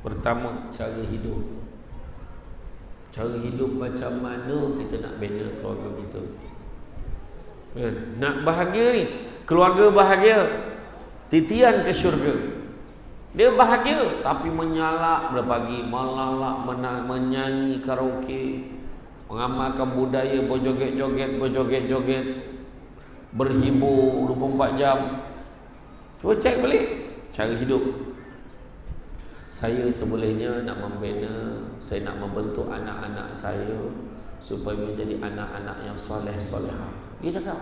Pertama, cara hidup. Cara hidup macam mana kita nak bina keluarga kita. Nak bahagia ni, keluarga bahagia, titian ke syurga. Dia bahagia tapi menyalak berpagi malam, menyanyi karaoke, mengamalkan budaya berjoget-joget, berhibur 24 jam. Cuba cek balik cara hidup. Saya sebolehnya nak membina, saya nak membentuk anak-anak saya supaya menjadi anak-anak yang soleh-solehah. Dia cakap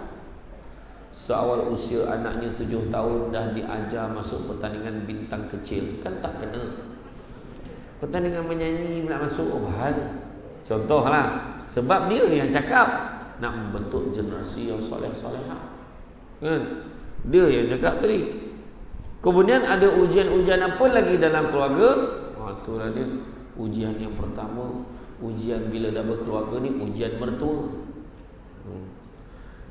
seawal usia anaknya 7 tahun dah diajar masuk pertandingan bintang kecil. Kan tak kena. Pertandingan menyanyi nak masuk, oh bahaya. Contohlah, sebab dia yang cakap nak membentuk generasi yang soleh-solehah. Kan? Dia yang cakap tadi. Kemudian ada ujian-ujian apa lagi dalam keluarga? Itulah dia. Ujian yang pertama, ujian bila dah berkeluarga ni, ujian mertua.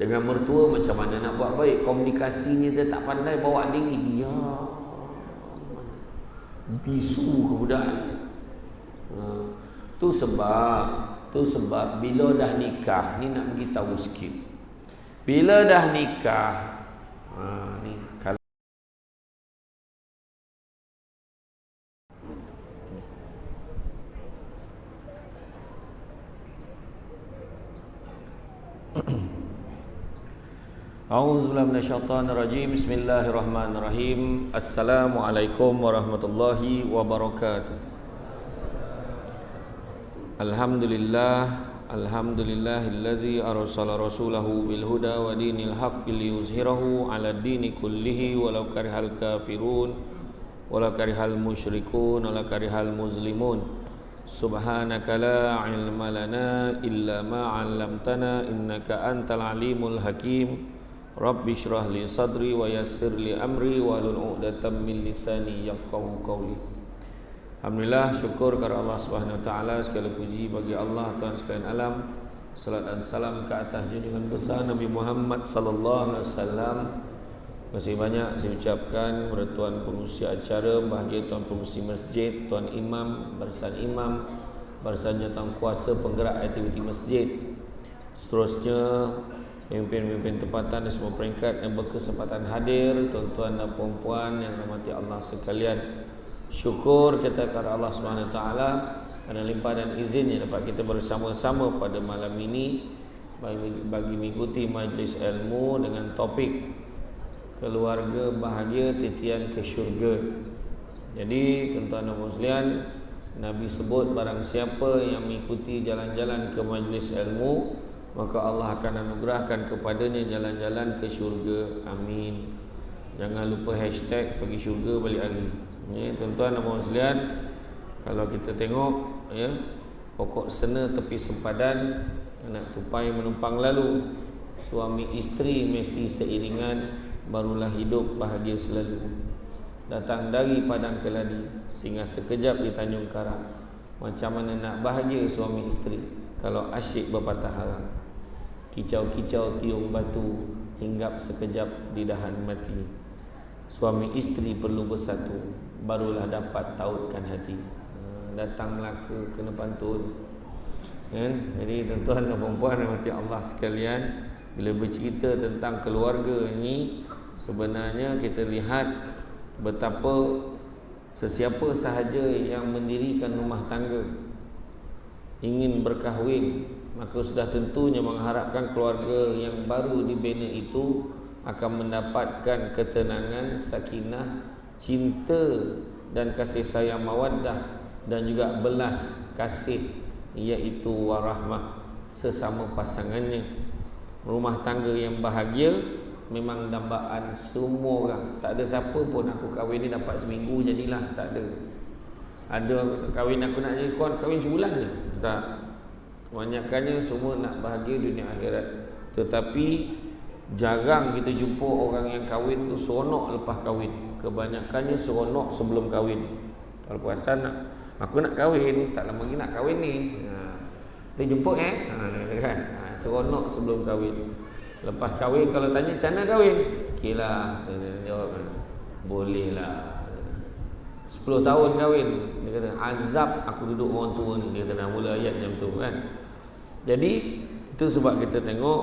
Dengan mertua macam mana nak buat baik, komunikasinya dia tak pandai bawa diri, dia bisu ke budak ni. Tu sebab bila dah nikah ni nak bagi tahu sikit. Bila dah nikah, ni kalau A'udzubillahi minasyaitonirrajim. Bismillahirrahmanirrahim. Assalamualaikum warahmatullahi wabarakatuh. Alhamdulillahillazi arsala rasulahu bil huda wa dinil haqqi liyuzhirahu 'ala dini kullihi walau karihal kafirun walau karihal musyrikun walau karihal muslimun. Subhanaka la ilma lana illa ma 'allamtana innaka antal alimul hakim. Rabbi shrah li sadri wa yassir li amri wahlul 'uqdatam min lisani yafqahu qawli. Alhamdulillah, syukur kepada Allah Subhanahu wa taala, segala puji bagi Allah Tuhan sekalian alam. Salat dan salam ke atas junjungan besar Nabi Muhammad sallallahu alaihi wasallam. Masih banyak saya ucapkan kepada tuan pengurusi acara, bahagia tuan pengurusi masjid, tuan imam, barisan tuan kuasa penggerak aktiviti masjid. Seterusnya pemimpin-pemimpin tempatan dan semua peringkat yang berkesempatan hadir, tuan-tuan dan puan-puan yang dirahmati Allah sekalian. Syukur kita kepada Allah Subhanahu wa taala kerana limpah dan izinnya dapat kita bersama-sama pada malam ini bagi mengikuti majlis ilmu dengan topik keluarga bahagia titian ke syurga. Jadi tuan-tuan dan puan sekalian, Nabi sebut barang siapa yang mengikuti jalan-jalan ke majlis ilmu, maka Allah akan anugerahkan kepadanya jalan-jalan ke syurga. Amin. Jangan lupa hashtag pergi syurga balik hari. Ya, tuan-tuan dan puan sekalian, kalau kita tengok ya, pokok sena tepi sempadan, anak tupai menumpang lalu, suami isteri mesti seiringan, barulah hidup bahagia selalu. Datang dari padang keladi, singgah sekejap di Tanjung Karang. Macam mana nak bahagia suami isteri kalau asyik berpatah harang? Kicau-kicau tiung batu, hinggap sekejap di dahan mati. Suami isteri perlu bersatu, barulah dapat tautkan hati. Datang Melaka kena pantun. Kan? Jadi tuan-tuan dan puan-puan rahmati Allah sekalian, bila bercerita tentang keluarga ini, sebenarnya kita lihat betapa sesiapa sahaja yang mendirikan rumah tangga, ingin berkahwin, maka sudah tentunya mengharapkan keluarga yang baru dibina itu akan mendapatkan ketenangan, sakinah, cinta dan kasih sayang mawaddah, dan juga belas kasih, iaitu warahmah sesama pasangannya. Rumah tangga yang bahagia memang dambaan semua orang. Tak ada siapa pun aku kahwin ni dapat seminggu jadilah, tak ada. Ada kahwin aku nak jadi kahwin sebulan je. Tak. Kebanyakannya semua nak bahagia dunia akhirat. Tetapi jarang kita jumpa orang yang kahwin tu seronok lepas kahwin. Kebanyakannya seronok sebelum kahwin. Kalau perasan aku nak kahwin, tak lama lagi nak kahwin ni. Kita jemput kan. Seronok sebelum kahwin. Lepas kahwin kalau tanya macam mana kahwin? Okeylah, jawab boleh lah. 10 tahun kahwin, dia kata azab aku duduk orang tua ni, dia kata dah mula ayat macam tu kan. Jadi itu sebab kita tengok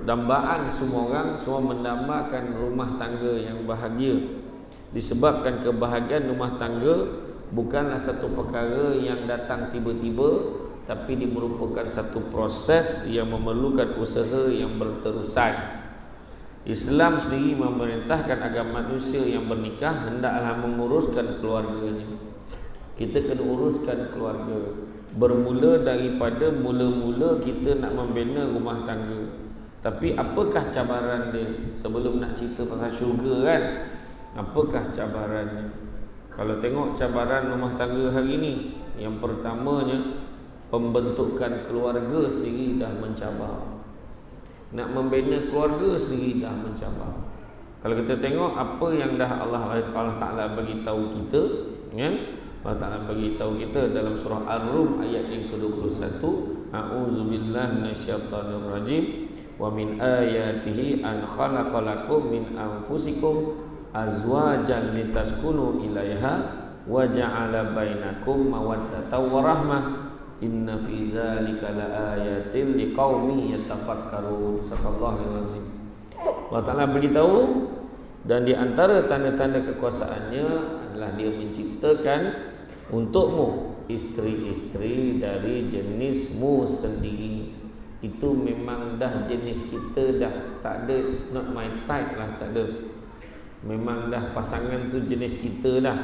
dambaan semua orang semua mendambakan rumah tangga yang bahagia. Disebabkan kebahagiaan rumah tangga bukanlah satu perkara yang datang tiba-tiba, tapi dia merupakan satu proses yang memerlukan usaha yang berterusan. Islam sendiri memerintahkan agar manusia yang bernikah hendaklah menguruskan keluarganya. Kita kena uruskan keluarga. Bermula daripada mula-mula kita nak membina rumah tangga. Tapi apakah cabaran dia? Sebelum nak cerita pasal syurga kan, apakah cabarannya? Kalau tengok cabaran rumah tangga hari ini, yang pertamanya pembentukan keluarga sendiri dah mencabar. Nak membina keluarga sendiri dah mencabar. Kalau kita tengok apa yang dah Allah Ta'ala bagi tahu kita, kan? Allah Ta'ala bagi tahu kita dalam surah Ar-Rum ayat yang ke-21, A'udzubillahi minasyaitonir rajim, wa min ayatihi an khalaqalakum min anfusikum azwajan litaskunu ilaiha wa ja'ala bainakum mawaddatan wa rahmah. Inna fi zalika laayatin liqaumin yatafakkarun. Sadaqallahul azim. Allah Ta'ala beritahu, dan di antara tanda-tanda kekuasaannya adalah dia menciptakan untukmu isteri-isteri dari jenismu sendiri. Itu memang dah jenis kita dah tak ada, it's not my type lah, tak ada. Memang dah pasangan tu jenis kita dah.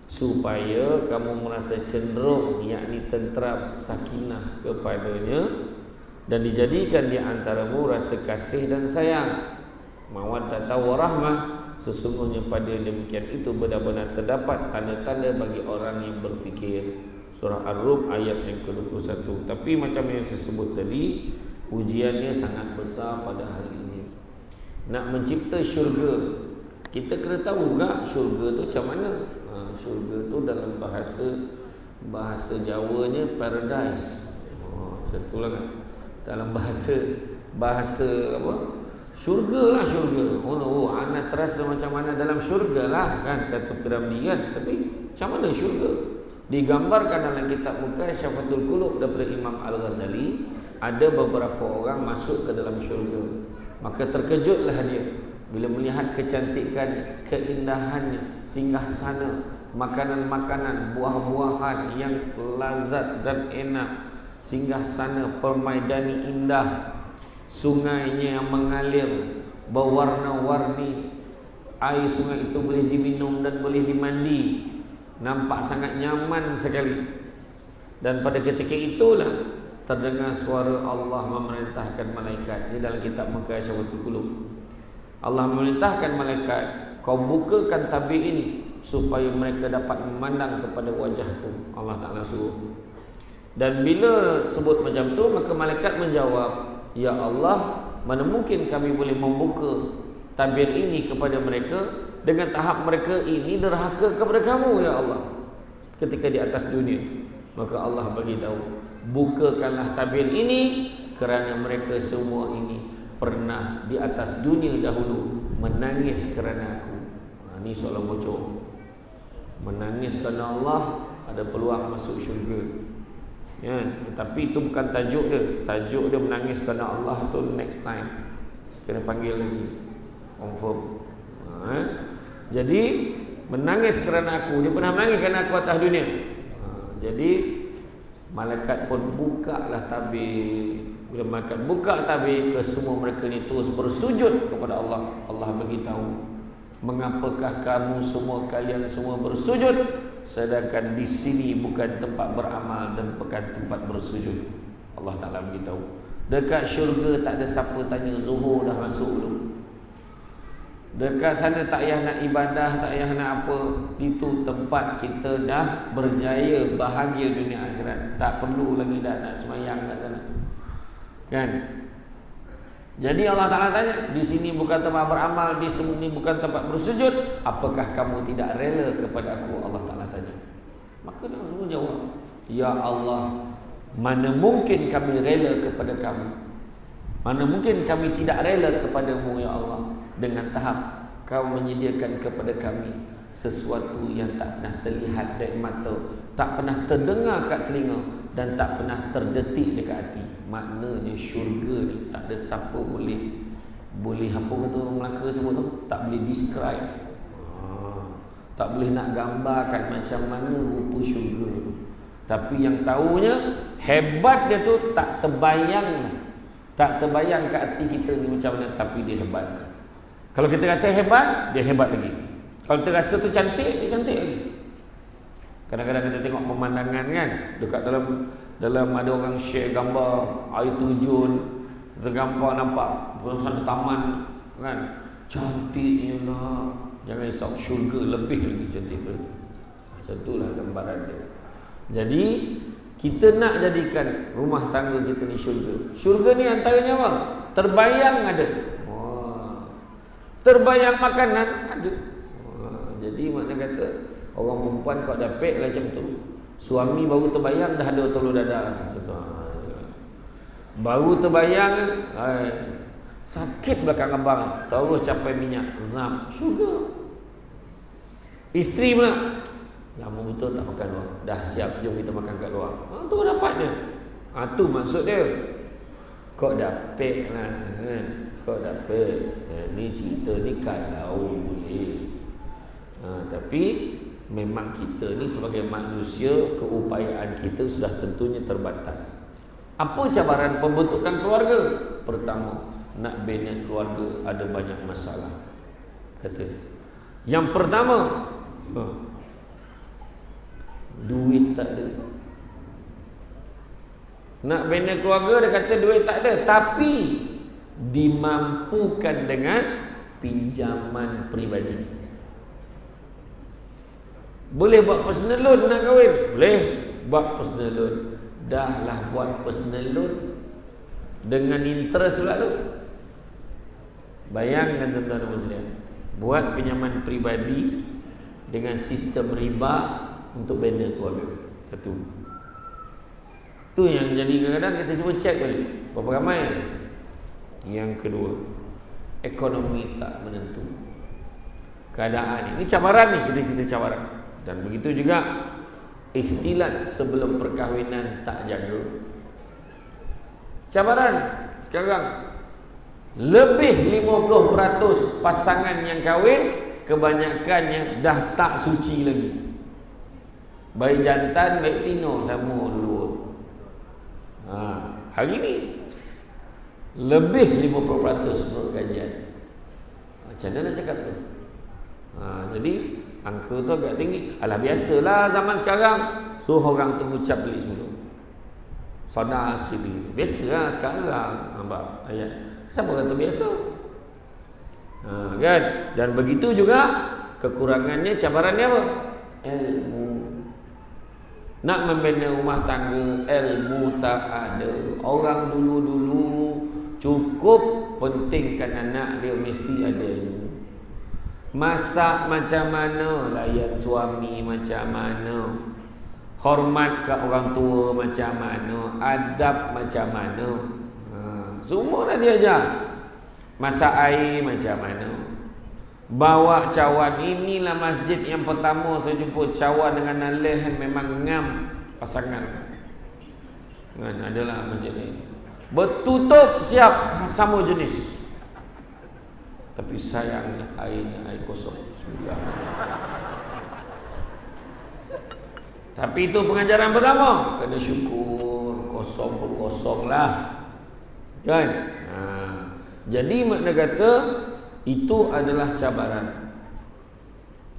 Supaya kamu merasa cenderung, yakni tenteram, sakinah kepadanya, dan dijadikan di antaramu rasa kasih dan sayang, mawaddatan wa rahmah. Sesungguhnya pada demikian itu benar-benar terdapat tanda-tanda bagi orang yang berfikir. Surah Ar-Rum ayat yang ke-21. Tapi macam yang saya sebut tadi, ujiannya sangat besar pada hari ini. Nak mencipta syurga, kita kena tahu juga syurga tu macam mana. Syurga tu dalam bahasa Jawanya paradise. Macam tu lah kan. Dalam bahasa apa? Syurga lah, syurga. Anak terasa macam mana dalam syurga lah kan, kata Piramli kan. Tapi macam mana syurga? Digambarkan dalam kitab Mukasyafatul Qulub daripada Imam Al-Ghazali, ada beberapa orang masuk ke dalam syurga. Maka terkejutlah dia bila melihat kecantikan, keindahannya, singgahsana, makanan-makanan, buah-buahan yang lazat dan enak, singgahsana permaidani indah, sungainya yang mengalir berwarna-warni, air sungai itu boleh diminum dan boleh dimandi, nampak sangat nyaman sekali. Dan pada ketika itulah terdengar suara Allah memerintahkan malaikat. Ini dalam kitab Mukasyafatul Qulub. Allah memerintahkan malaikat, kau bukakan tabir ini supaya mereka dapat memandang kepada wajahku. Allah Ta'ala suruh. Dan bila sebut macam tu, maka malaikat menjawab, ya Allah, mana mungkin kami boleh membuka tabir ini kepada mereka dengan tahap mereka ini derhaka kepada kamu, ya Allah, ketika di atas dunia. Maka Allah bagi tahu, bukakanlah tabir ini kerana mereka semua ini pernah di atas dunia dahulu menangis kerana aku. Ini soalan bocor. Menangis kerana Allah, ada peluang masuk syurga ya, tapi itu bukan tajuk dia. Tajuk dia menangis kerana Allah tu next time, kena panggil lagi, confirm. Jadi menangis kerana aku, dia pernah menangis kerana aku atas dunia. Jadi malaikat pun buka lah tabir. Bila malaikat buka tabir, ke semua mereka ni terus bersujud kepada Allah. Allah beritahu, mengapakah kamu semua, kalian semua bersujud, sedangkan di sini bukan tempat beramal dan bukan tempat bersujud. Allah Ta'ala beritahu. Dekat syurga tak ada siapa tanya zuhur dah masuk belum. Dekat sana tak payah nak ibadah, tak payah nak apa. Itu tempat kita dah berjaya, bahagia dunia akhirat. Tak perlu lagi dah nak semayang kat sana, kan? Jadi Allah Ta'ala tanya, di sini bukan tempat beramal, di sini bukan tempat bersujud, apakah kamu tidak rela kepada aku? Allah Ta'ala tanya. Maka dia semua jawab, ya Allah, mana mungkin kami rela kepada kamu, mana mungkin kami tidak rela kepadamu, ya Allah, dengan tahap kau menyediakan kepada kami sesuatu yang tak pernah terlihat dari mata, tak pernah terdengar kat telinga, dan tak pernah terdetik dekat hati. Maknanya syurga ni tak ada siapa boleh apa kata orang Melaka sebut tu, tak boleh describe, tak boleh nak gambarkan macam mana rupa syurga tu. Tapi yang tahunya hebat dia tu tak terbayang kat hati kita ni macam mana, tapi dia hebat. Kalau kita rasa hebat, dia hebat lagi. Kalau kita rasa tu cantik, dia cantik lagi. Kadang-kadang kita tengok pemandangan kan, dekat dalam ada orang share gambar air terjun, tergambar nampak suasana taman kan, cantiknya lah. Jangan risau, syurga lebih lagi cantik daripada itu. Macam itulah gambaran dia. Jadi kita nak jadikan rumah tangga kita ni syurga. Syurga ni antaranya apa? Terbayang ada. Terbayang makanan ada. Jadi makna kata orang perempuan kau dapat lah macam tu. Suami baru terbayang dah ada telur dadah. Baru terbayang sakit belakang abang, terus capai minyak zam, syurga. Isteri pula lama betul tak makan luar, dah siap jom kita makan kat luar. Tu dapat dia. Tu maksud dia. Kau dapat lah kan, kau dapat. Ni cerita ni kalau boleh. Tapi memang kita ni sebagai manusia, keupayaan kita sudah tentunya terbatas. Apa cabaran pembentukan keluarga? Pertama, nak bina keluarga ada banyak masalah. Kata yang pertama, duit tak ada. Nak bina keluarga dia kata duit tak ada, tapi dimampukan dengan pinjaman peribadi. Boleh buat personal loan nak kahwin? Boleh buat personal loan. Dah lah buat personal loan dengan interest pula tu. Bayangkan tuan-tuan dan puan, buat pinjaman peribadi dengan sistem riba untuk bina keluarga. Satu. Tu yang jadi kadang-kadang kita cuba cek balik berapa ramai. Yang kedua, ekonomi tak menentu. Keadaan ini cabaran ni, kita cerita cabaran. Dan begitu juga ikhtilat sebelum perkahwinan tak jaga. Cabaran sekarang lebih 50% pasangan yang kahwin kebanyakannya dah tak suci lagi. Baik jantan, baik tino sama dulu. Hari ni lebih 50% menurut kajian. Macam mana nak cakap tu? Jadi angka tu agak tinggi. Alah biasalah zaman sekarang suruh orang tu mengucap balik semula. Sadar sikit lagi. Biasalah sekarang. Nampak ayat. Siapa kata biasa? Kan? Dan begitu juga kekurangannya, cabarannya apa? Ilmu. Nak membina rumah tangga, ilmu tak ada. Orang dulu-dulu cukup pentingkan anak dia mesti ada ilmu. Masak macam mana, layan suami macam mana, hormat ke orang tua macam mana, adab macam mana, semua dah diajar. Masak air macam mana, bawa cawan. Inilah masjid yang pertama saya jumpa cawan dengan nalih memang ngam pasangan kan, adalah masjid ini bertutup siap sama jenis. Tapi sayangnya airnya air kosong. Tapi itu pengajaran pertama. Kena syukur. Kosong pun kosong lah. Kan? Jadi makna kata itu adalah cabaran.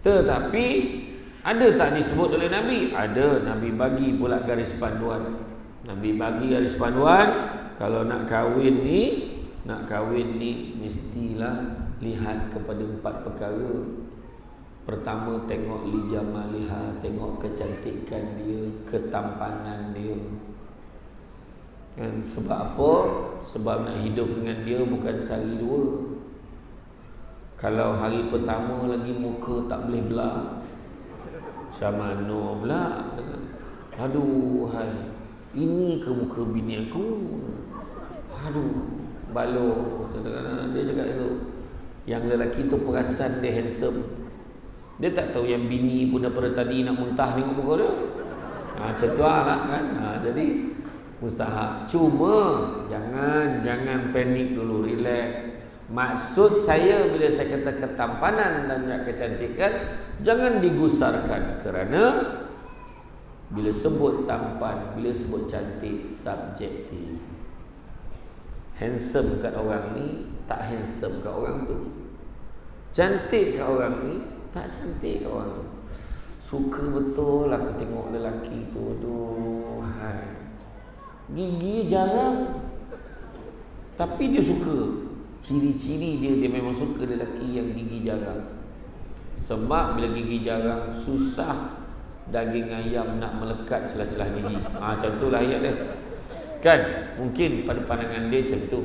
Tetapi ada tak disebut oleh Nabi? Ada. Nabi bagi pula garis panduan. Nabi bagi garis panduan. Kalau nak kahwin ni mestilah lihat kepada 4 perkara. Pertama, tengok li jamaliha, tengok kecantikan dia, ketampanan dia. Kan sebab apa? Sebab nak hidup dengan dia bukan sehari dua. Kalau hari pertama lagi muka tak boleh belah, macam mana belah? Aduh, hai, ini ke muka bini aku? Aduh, balok. Dia cakap itu. Yang lelaki tu perasan dia handsome. Dia tak tahu yang bini pun daripada tadi nak muntah tengok muka dia. Macam tu lah kan. Jadi mustahab. Cuma jangan panik dulu, relax. Maksud saya bila saya kata ketampanan dan kecantikan, jangan digusarkan, kerana bila sebut tampan, bila sebut cantik, subjektif. Handsome kat orang ni tak handsome kat orang tu. Cantik kat orang ni tak cantik kat orang tu. Suka betul aku tengok lelaki tu. Hai. Gigi jarang, tapi dia suka. Ciri-ciri dia memang suka lelaki yang gigi jarang. Sebab bila gigi jarang, susah daging ayam nak melekat celah-celah gigi. Macam tu lah ayat dia. Kan? Mungkin pada pandangan dia macam tu.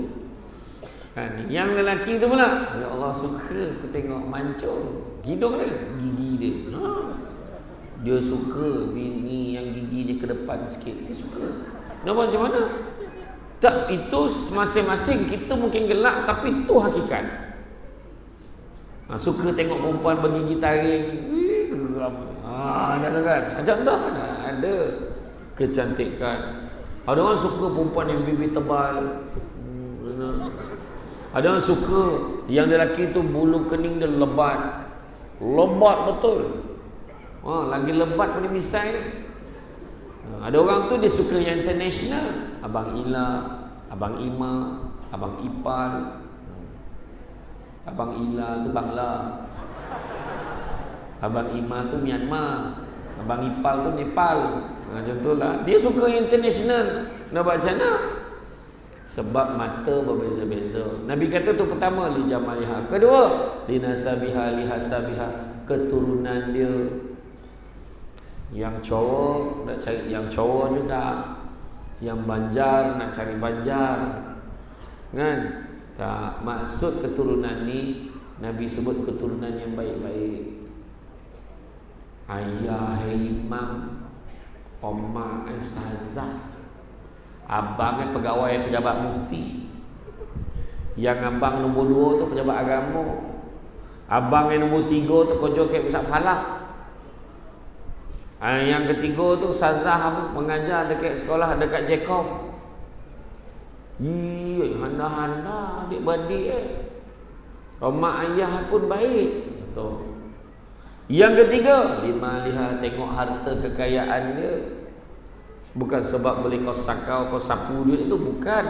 Kan? Yang lelaki tu pula, ya Allah, suka aku tengok mancung hidung dia, gigi dia. Dia suka bini yang gigi dia ke depan sikit. Dia suka. Nak buat macam mana? Tak, itu masing-masing kita mungkin gelak, tapi itu hakikat. Suka tengok perempuan bergigi taring. Ada kan? Macam tu kan? Ada kecantikan. Ada orang suka perempuan yang bibir tebal. Ada orang suka yang lelaki tu bulu kening dia lebat. Lebat betul. Lagi lebat pada misai ni. Ada orang tu dia suka yang international. Abang Ila, Abang Ima, Abang Ipal. Abang Ila tu Bangla, Abang Ima tu Myanmar, Abang Ipal tu Nepal. Macam tu lah. Dia suka yang international. Nak buat macam mana? Sebab mata berbeza-beza. Nabi kata tu pertama, li jamaliha. Kedua, li nasabiha, li hasabiha, keturunan dia. Yang cowok nak cari yang cowok juga, yang banjar nak cari banjar, kan? Tak, maksud keturunan ni Nabi sebut keturunan yang baik-baik. Ayah imam, Omar ustazah, abang pegawai pejabat mufti, yang abang nombor 2 tu pejabat agama, abang yang nombor 3 tu kerja kat pusat falak, yang ketiga tu ustazah mengajar dekat sekolah dekat Jacob. Handa-handa adik-beradik Mak ayah pun baik. Betul. Yang ketiga, lima lihat, tengok harta kekayaan dia. Bukan sebab boleh kau sakau, kau sapu duit itu, bukan.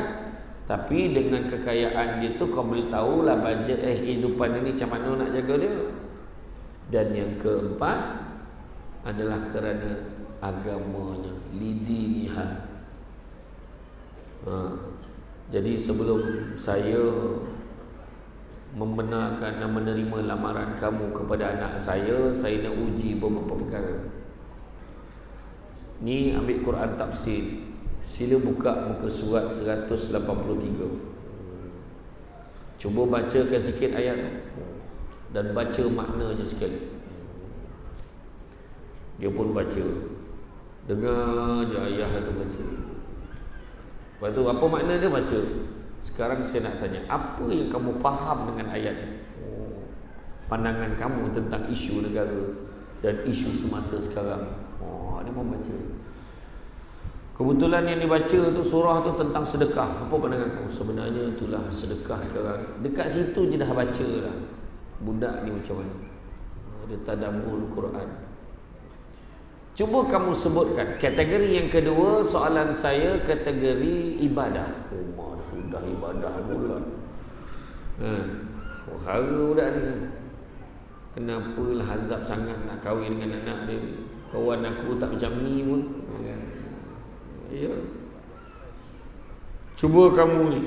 Tapi dengan kekayaan dia tu kau boleh tahulah bajet kehidupan ini macam mana nak jaga dia. Dan yang keempat adalah kerana agamanya, lidiniha. Jadi sebelum saya membenarkan dan menerima lamaran kamu kepada anak saya nak uji beberapa perkara. Ni ambil Quran tafsir. Sila buka muka surat 183. Cuba bacakan sikit ayat dan baca maknanya sekali. Dia pun baca. Dengar je ayah tu baca. Lepas tu apa makna dia baca? Sekarang saya nak tanya, apa yang kamu faham dengan ayat ni? Pandangan kamu tentang isu negara dan isu semasa sekarang. Dia pun baca. Kebetulan yang dibaca tu surah tu tentang sedekah. Apa pandangan kamu? Sebenarnya itulah sedekah sekarang. Dekat situ je dah baca lah. Budak ni macam mana? Dia tadabbur Quran. Cuba kamu sebutkan kategori yang kedua. Soalan saya kategori ibadah. Sudah ibadah pula. Hara budak ni. Kenapalah azab sangat nak kahwin dengan anak dia. Kawan aku tak macam ni pun. Ya. Cuba kamu ni,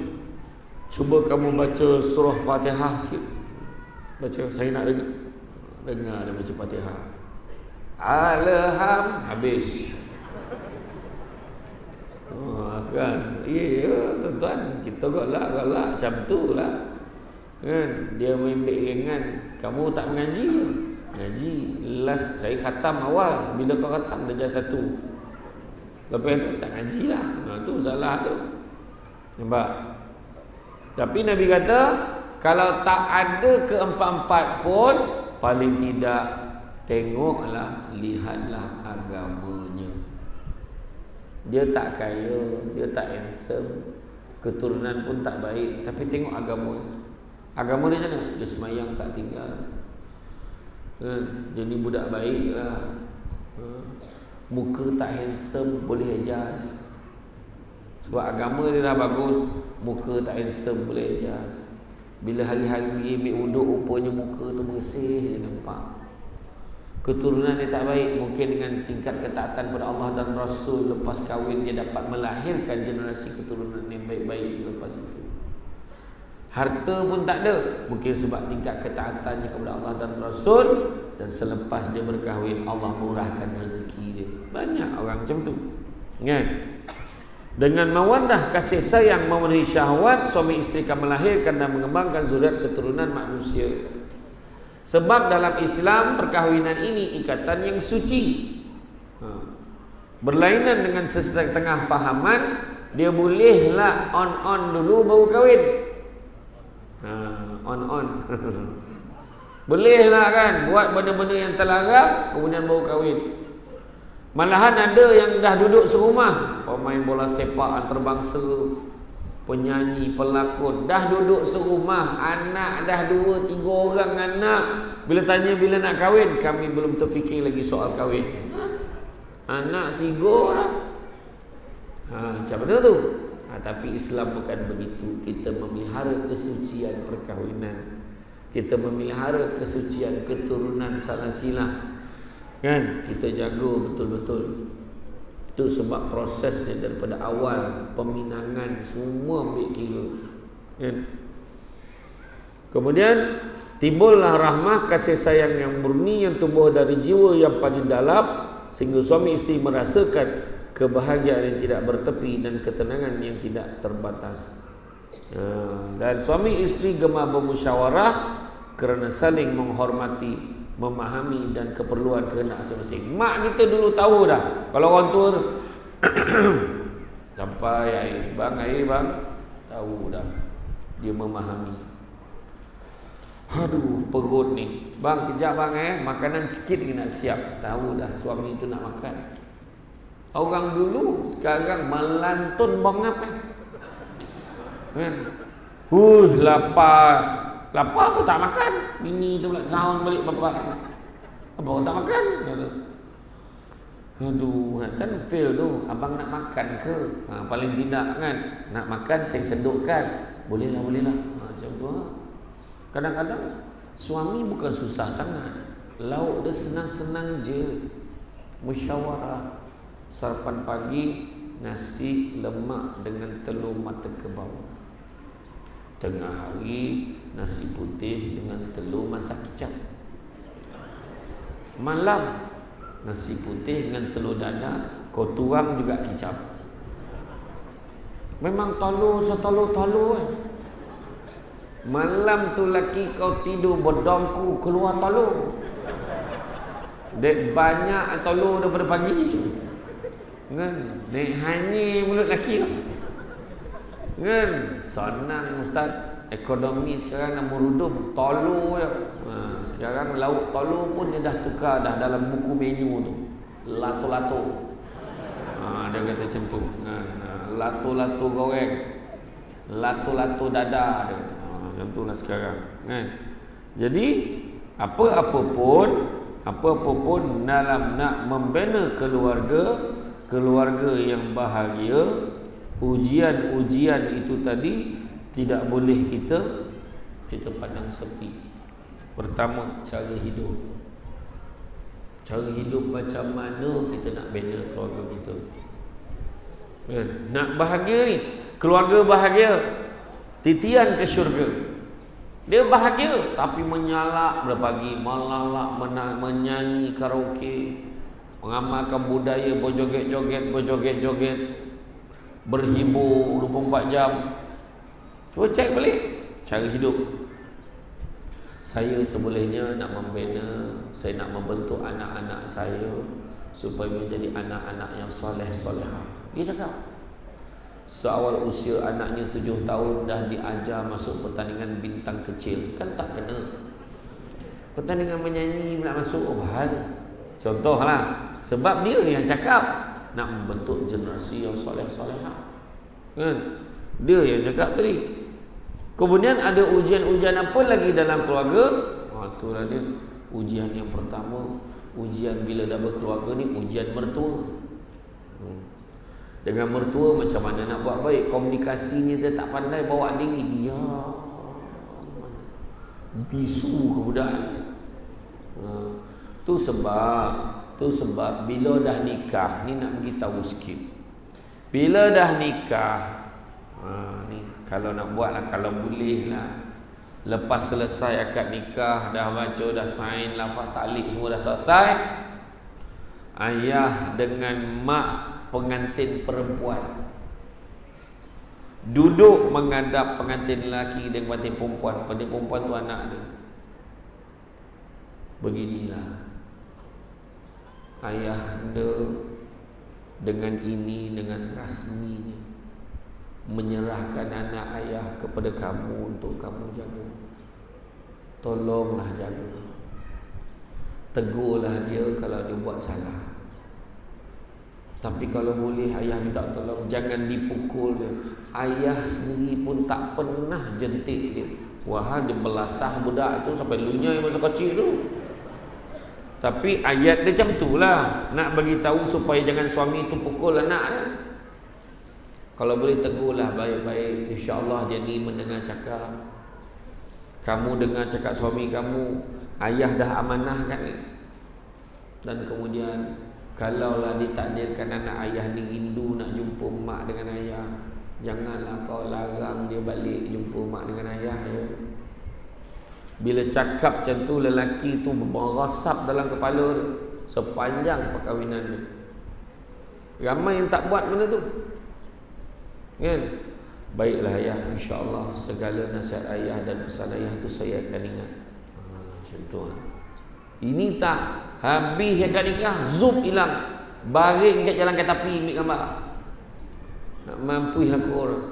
cuba kamu baca surah Fatihah sikit. Baca, saya nak dengar dia baca Fatihah. Alham habis. Kan? Ya, tuan-tuan, kita galak macam tu lah. Kan? Dia membek ringan. Kamu tak mengaji? Ngaji. Last saya khatam awal. Bila kau khatam darjah 1. Lepas tu tak ngaji lah. Tu salah tu. Nampak? Tapi Nabi kata, kalau tak ada keempat-empat pun, paling tidak Tengoklah, lihatlah agamanya. Dia tak kaya, dia tak handsome, keturunan pun tak baik, tapi tengok agama. Agama dia macam mana? Dia semayang tak tinggal, dia ni budak baik lah. Muka tak handsome, boleh adjust. Sebab agama dia dah bagus, muka tak handsome, boleh adjust. Bila hari-hari ambil wuduk, rupanya muka tu bersih, dia nampak. Keturunan dia tak baik, mungkin dengan tingkat ketaatan pada Allah dan Rasul, lepas kahwin dia dapat melahirkan generasi keturunan yang baik-baik selepas itu. Harta pun tak ada, mungkin sebab tingkat ketaatannya kepada Allah dan Rasul, dan selepas dia berkahwin Allah murahkan rezeki dia. Banyak orang macam tu, kan? Dengan mawaddah, kasih sayang, memenuhi syahwat, suami isteri akan melahirkan dan mengembangkan zuriat keturunan manusia. Sebab dalam Islam perkahwinan ini ikatan yang suci. Berlainan dengan sesetengah fahaman, dia bolehlah on dulu baru kahwin. On bolehlah kan buat benda-benda yang terlarang kemudian baru kahwin. Malahan ada yang dah duduk serumah, pemain bola sepak antarabangsa, penyanyi, pelakon, dah duduk serumah, anak dah 2-3 orang anak. Bila tanya bila nak kahwin, kami belum terfikir lagi soal kahwin. Anak 3 orang. Macam mana tu? Tapi Islam bukan begitu. Kita memelihara kesucian perkahwinan, kita memelihara kesucian keturunan salasilah, kan? Kita jaga betul-betul. Itu sebab prosesnya daripada awal, peminangan semua ambil kira, kan? Kemudian timbullah rahmah, kasih sayang yang murni yang tumbuh dari jiwa yang paling dalam, sehingga suami isteri merasakan kebahagiaan yang tidak bertepi dan ketenangan yang tidak terbatas. Dan suami isteri gemar bermusyawarah kerana saling menghormati, memahami dan keperluan kehendak masing-masing. Mak kita dulu tahu dah. Kalau orang tua tu sampai air bang, tahu dah. Dia memahami. Aduh, perut ni. Bang, kejap bang makanan sikit lagi nak siap. Tahu dah suami tu nak makan. Orang dulu sekarang melantun bangap kan. Lapar pun tak makan. Bini tu pula sound balik bapak. Apa orang tak makan? Aduh, kan fail tu. Abang nak makan ke? Paling tidak kan, nak makan saya sedukkan. Bolehlah. Macam tu. Kadang-kadang suami bukan susah sangat. Lauk dia senang-senang je. Musyawarah. Sarapan pagi nasi lemak dengan telur mata kebab. Tengah hari nasi putih dengan telur masak kicap. Malam nasi putih dengan telur dadah, kau tuang juga kicap. Memang telur. Malam tu laki kau tidur berdongku keluar telur. Dek banyak telur daripada pagi. Kan? Dek hanya mulut laki kau. Kan? Senang ustaz. Ekonomi sekarang nak merudum. Telur je. Sekarang lauk telur pun dia dah tukar dah dalam buku menu tu. Lato-lato. Dia kata macam tu. Lato-lato goreng. Lato-lato dadah dia kata. Macam tu lah sekarang. Kan? Jadi apa-apa pun dalam nak membina keluarga yang bahagia, ujian itu tadi tidak boleh kita pandang sepi. Pertama, cara hidup macam mana kita nak bina keluarga kita. Nak bahagia ni, keluarga bahagia, titian ke syurga. Dia bahagia tapi menyalak berpagi, melalak, menyanyi karaoke, mengamalkan budaya berjoget-joget, berhibur 24 jam. Cuba cek balik cara hidup. Saya sebolehnya nak membina, saya nak membentuk anak-anak saya supaya menjadi anak-anak yang soleh-solehah. Dia cakap seawal usia anaknya 7 tahun dah diajar masuk pertandingan bintang kecil. Kan tak kena. Pertandingan menyanyi pula masuk, bahaya. Contohlah, sebab dia yang cakap nak membentuk generasi yang soleh-solehah, kan? Dia yang cakap tadi. Kemudian ada ujian-ujian apa lagi dalam keluarga? Itulah dia. Ujian yang pertama, ujian bila dah berkeluarga ni, ujian mertua. Dengan mertua macam mana nak buat baik, komunikasinya dia tak pandai bawa diri, dia bisu ke budak ni. Tu sebab bila dah nikah ni, nak beritahu sikit, bila dah nikah ni, kalau nak buat lah, kalau boleh lah, lepas selesai akad nikah, dah baca, dah sign lafaz taklik semua dah selesai, ayah dengan mak pengantin perempuan duduk menghadap pengantin lelaki dan pengantin perempuan. Pengantin perempuan tu anak dia. Beginilah ayah anda dengan ini, dengan rasminya menyerahkan anak ayah kepada kamu untuk kamu jaga. Tolonglah jaga. Tegurlah dia kalau dia buat salah. Tapi kalau boleh ayah minta tolong, jangan dipukul dia. Ayah sendiri pun tak pernah jentik dia. Wah, dia belasah budak tu sampai lunyai masa kecil tu. Tapi ayat dia macam tu lah, nak bagi tahu supaya jangan suami tu pukul anak dia. Kalau boleh tegurlah baik-baik, insya-Allah dia ni mendengar cakap. Kamu dengar cakap suami kamu, ayah dah amanahkan ni. Dan kemudian kalaulah ditakdirkan anak ayah ni rindu nak jumpa mak dengan ayah, janganlah kau larang dia balik jumpa mak dengan ayah, ya. Bila cakap macam tu, lelaki tu merasap dalam kepala dia sepanjang perkahwinan dia. Ramai yang tak buat benda tu, kan? Baiklah ayah, insya-Allah segala nasihat ayah dan pesan ayah tu saya akan ingat. Macam tu. Ini tak habis akad nikah, zup hilang, baring kat jalan kereta api ambil gambar. Nak mampuilah kau orang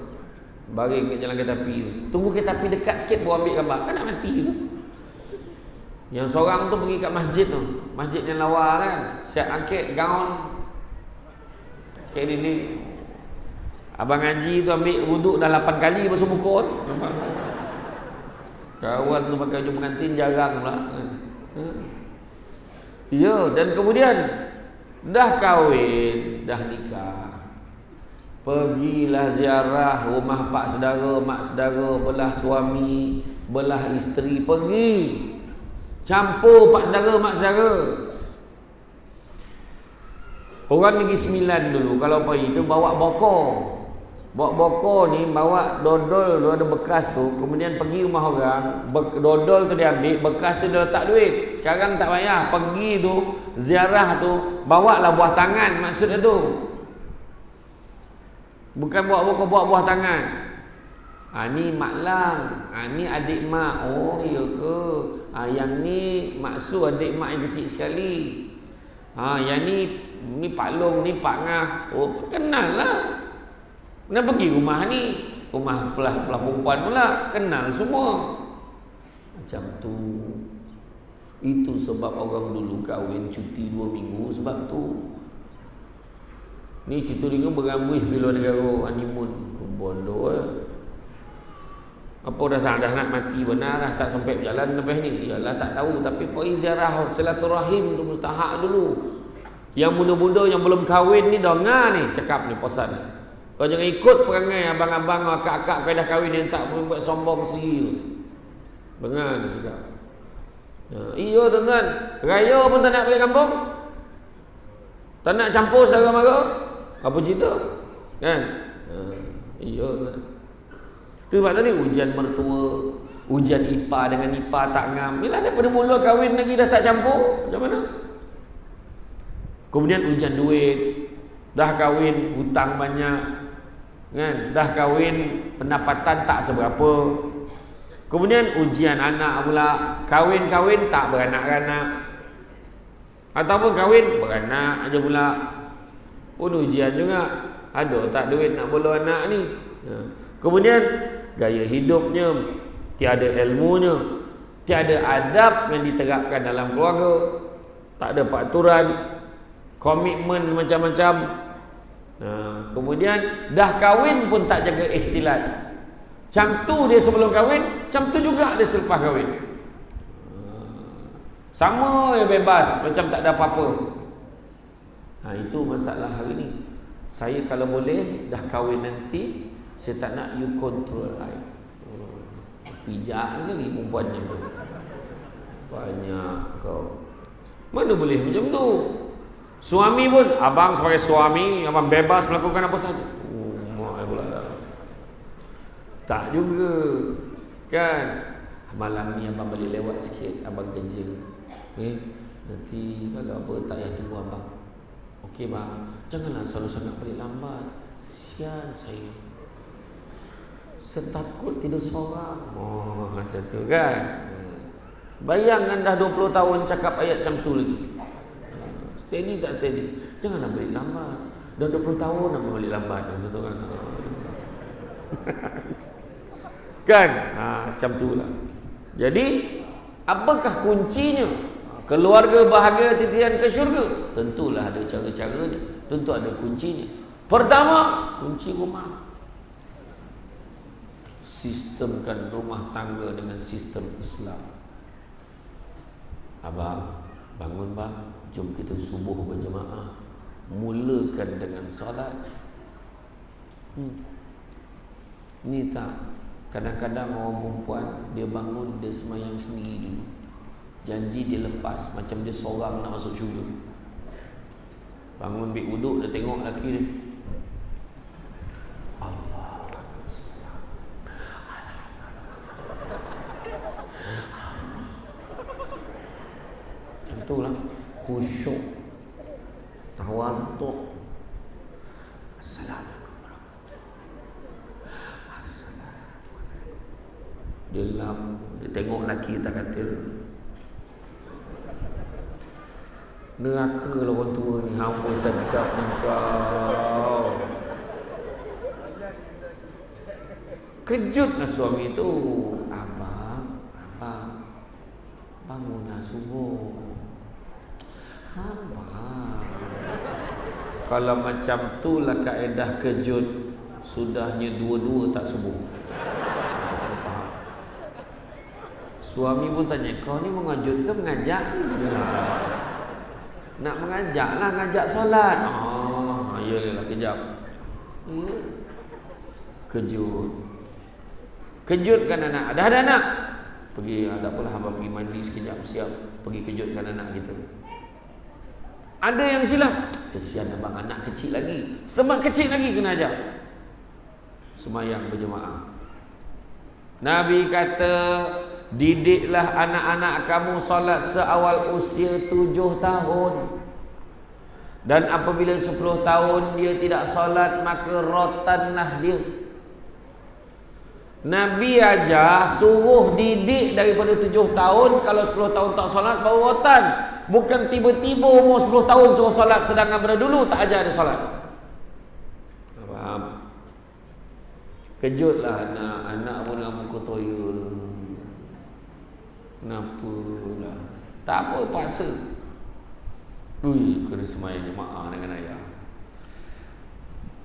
baring kat jalan kereta api tu. Tunggu kereta api dekat sikit baru ambil gambar, kan nak mati tu. Yang seorang tu pergi kat masjid tu, masjid yang lawa kan, siap angkat gaun kayak dinding. Abang Haji tu ambil wuduk dah 8 kali basuh muka tu. Kawan tu pakai baju pengantin jarang pula. Ya, dan kemudian dah kahwin, dah nikah, pergilah ziarah rumah pak saudara, mak saudara, belah suami, belah isteri, pergi campur pak saudara, mak saudara. Orang Negeri Sembilan dulu kalau pergi tu bawa bokor. Bawa bokor ni, bawa dodol tu, ada bekas tu, kemudian pergi rumah orang, dodol tu dia ambil, bekas tu dia letak duit. Sekarang tak payah, pergi tu ziarah tu, bawa lah buah tangan, maksudnya tu. Bukan bawa bokor, bawa buah tangan. Ni Mak Lang, ni adik mak. Oh iya ke? Yang ni Mak Su, adik mak yang kecil sekali. Yang ni Pak Long, ni Pak Ngah. Oh, kenal lah. Nak pergi rumah ni, rumah belah perempuan pula, kenal semua. Macam tu. Itu sebab orang dulu kahwin cuti 2 minggu sebab tu. Ni cerita dia berambuih bila negara honeymoon. Bodoh lah. Apa dah nak mati benar dah, tak sampai berjalan lepas ni. Yalah tak tahu, tapi pergi ziarah silaturahim tu mustahak dulu. Yang muda-muda yang belum kahwin ni dengar ni cakap ni pesan. Kau jangan ikut perangai abang-abang, akak-akak kau dah kahwin yang tak buat sombong sendiri tu. Dengar ni cakap. Iya tuan-tuan, raya pun tak nak balik kampung. Tak nak campur saudara mara. Apa cerita? Kan? Iya tuan. Tu sebab tadi ujian mertua, ujian ipar dengan ipar tak ngam. Bila daripada mula kahwin lagi dah tak campur, macam mana? Kemudian ujian duit. Dah kahwin hutang banyak, kan? Dah kahwin pendapatan tak seberapa. Kemudian ujian anak pula. Kahwin-kahwin tak beranak-anak, ataupun kahwin beranak aja pula. Pun ujian juga. Ada tak duit nak bela anak ni? Kemudian gaya hidupnya tiada ilmunya. Tiada adab yang diterapkan dalam keluarga. Tak ada peraturan, komitmen macam-macam. Kemudian dah kahwin pun tak jaga ikhtilat. Macam tu dia sebelum kahwin, macam tu juga dia selepas kahwin. Sama ya, bebas, macam tak ada apa-apa. Itu masalah hari ni. Saya kalau boleh dah kahwin nanti, saya tak nak you control I. Pijak sekali perempuannya tu. Banyak kau. Mana boleh macam tu? Suami pun, abang sebagai suami, abang bebas melakukan apa saja. Tak juga. Kan? Malam ni abang boleh lewat sikit, abang kerja. Nanti kalau apa tak payah tunggu abang. Okey bang, janganlah selalu sangat balik lambat. Sian saya. Setakut tidur seorang. Macam tu kan. Bayangkan dah 20 tahun cakap ayat macam tu lagi. Steady tak steady? Janganlah balik lambat. Dah 20 tahun nak balik lambat. Betul kan? Kan? Macam tu lah. Jadi, apakah kuncinya? Keluarga bahagia titian ke syurga? Tentulah ada cara-cara dia. Tentu ada kuncinya. Pertama, kunci rumah. Sistemkan rumah tangga dengan sistem Islam. Abang, bangun bang, jom kita subuh berjemaah. Mulakan dengan solat. Ni tak, kadang-kadang orang perempuan dia bangun, dia semayang sendiri dulu. Janji dia lepas, macam dia seorang nak masuk syurga. Bangun ambil wuduk, dia tengok lelaki dia. Itulah khusyuk, tawaduk. Assalamualaikum warahmatullahi wabarakatuh. Dia lam, dia tengok lelaki tak kata neraka lah orang tua ni. Hamba sedap engkau. Kejutlah suami tu. Abang bangunlah subuh. Kalau macam tu lah kaedah kejut, sudahnya dua-dua tak subuh. Suami pun tanya, kau ni mengajut ke mengajak? Nak mengajak lah, ngajak solat. Iyalah kejap. Kejut. Kejutkan anak. Dah ada anak? Pergi, tak apalah, abang pergi mandi sekejap, siap. Pergi kejutkan anak kita. Ada yang silap. Kesian abang, anak kecil lagi. Semak kecil lagi kena ajar. Semayang berjemaah. Nabi kata, didiklah anak-anak kamu solat seawal usia 7 tahun. Dan apabila 10 tahun dia tidak solat, maka rotanlah dia. Nabi ajar suruh didik daripada 7 tahun. Kalau 10 tahun tak solat baru rotan. Bukan tiba-tiba umur 10 tahun suruh solat, sedangkan pada dulu tak ajar dia solat. Faham? Kejutlah anak pun lama kotoyul. Kenapa lah? Tak apa, paksa. Kena semayang jemaah dengan ayah.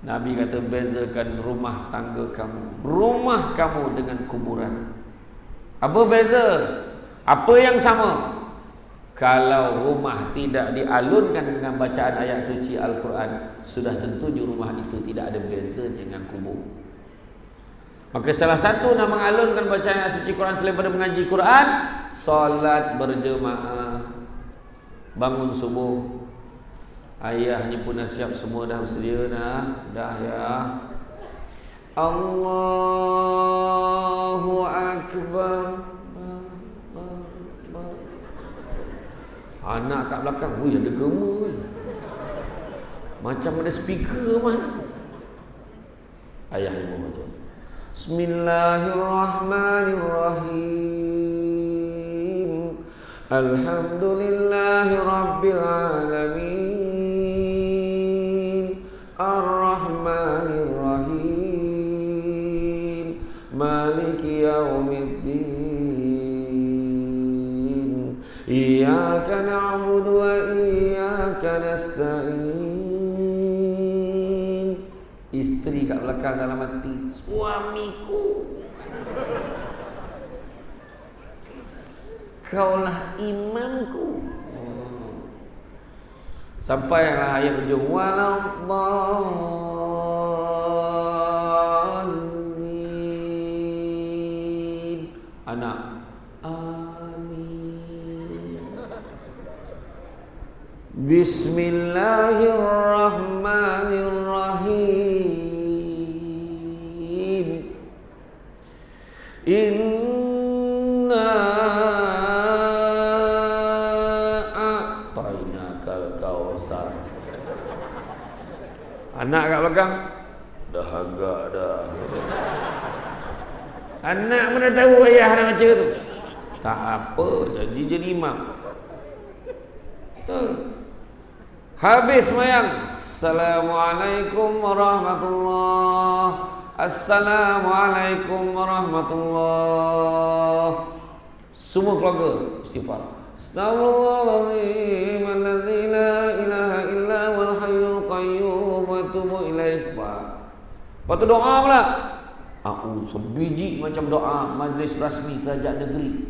Nabi kata, bezakan rumah tangga kamu, rumah kamu dengan kuburan. Apa beza? Apa yang sama? Kalau rumah tidak dialunkan dengan bacaan ayat suci Al-Quran, sudah tentunya rumah itu tidak ada beza dengan kubur. Maka salah satu nak mengalunkan bacaan ayat suci Quran selain pada mengaji Quran, solat berjemaah, bangun subuh. Ayahnya pun dah siap semua, dah bersedia dah ya. Allahu Akbar. Anak kat belakang, ada gema. Macam ada speaker mana. Ayahnya pun macam, Bismillahirrahmanirrahim. Alhamdulillahi Rabbil Alamin. Ar-Rahmanirrahim. Maliki Yawmiddin. iyyaka nasta'in. Isteri kat belakang dalam hati, suamiku, kaulah imamku. Sampailah ayat ujung, waladdallin. Anak, amin. Bismillahirrahmanirrahim. Inna a'tainakal kautsar. Anak kat belakang, dah agak dah. Anak mana tahu ayah dah macam tu. Tak apa, jadi imam. Habis sembahyang, Assalamualaikum warahmatullahi. Assalamualaikum warahmatullahi. Semua keluarga istighfar. Astaghfirullahaladzim allazi la ilaha illa wal hayyul qayyum wa atubu ilaih. Lepas tu doa pula. Sebiji macam doa majlis rasmi kerajaan negeri.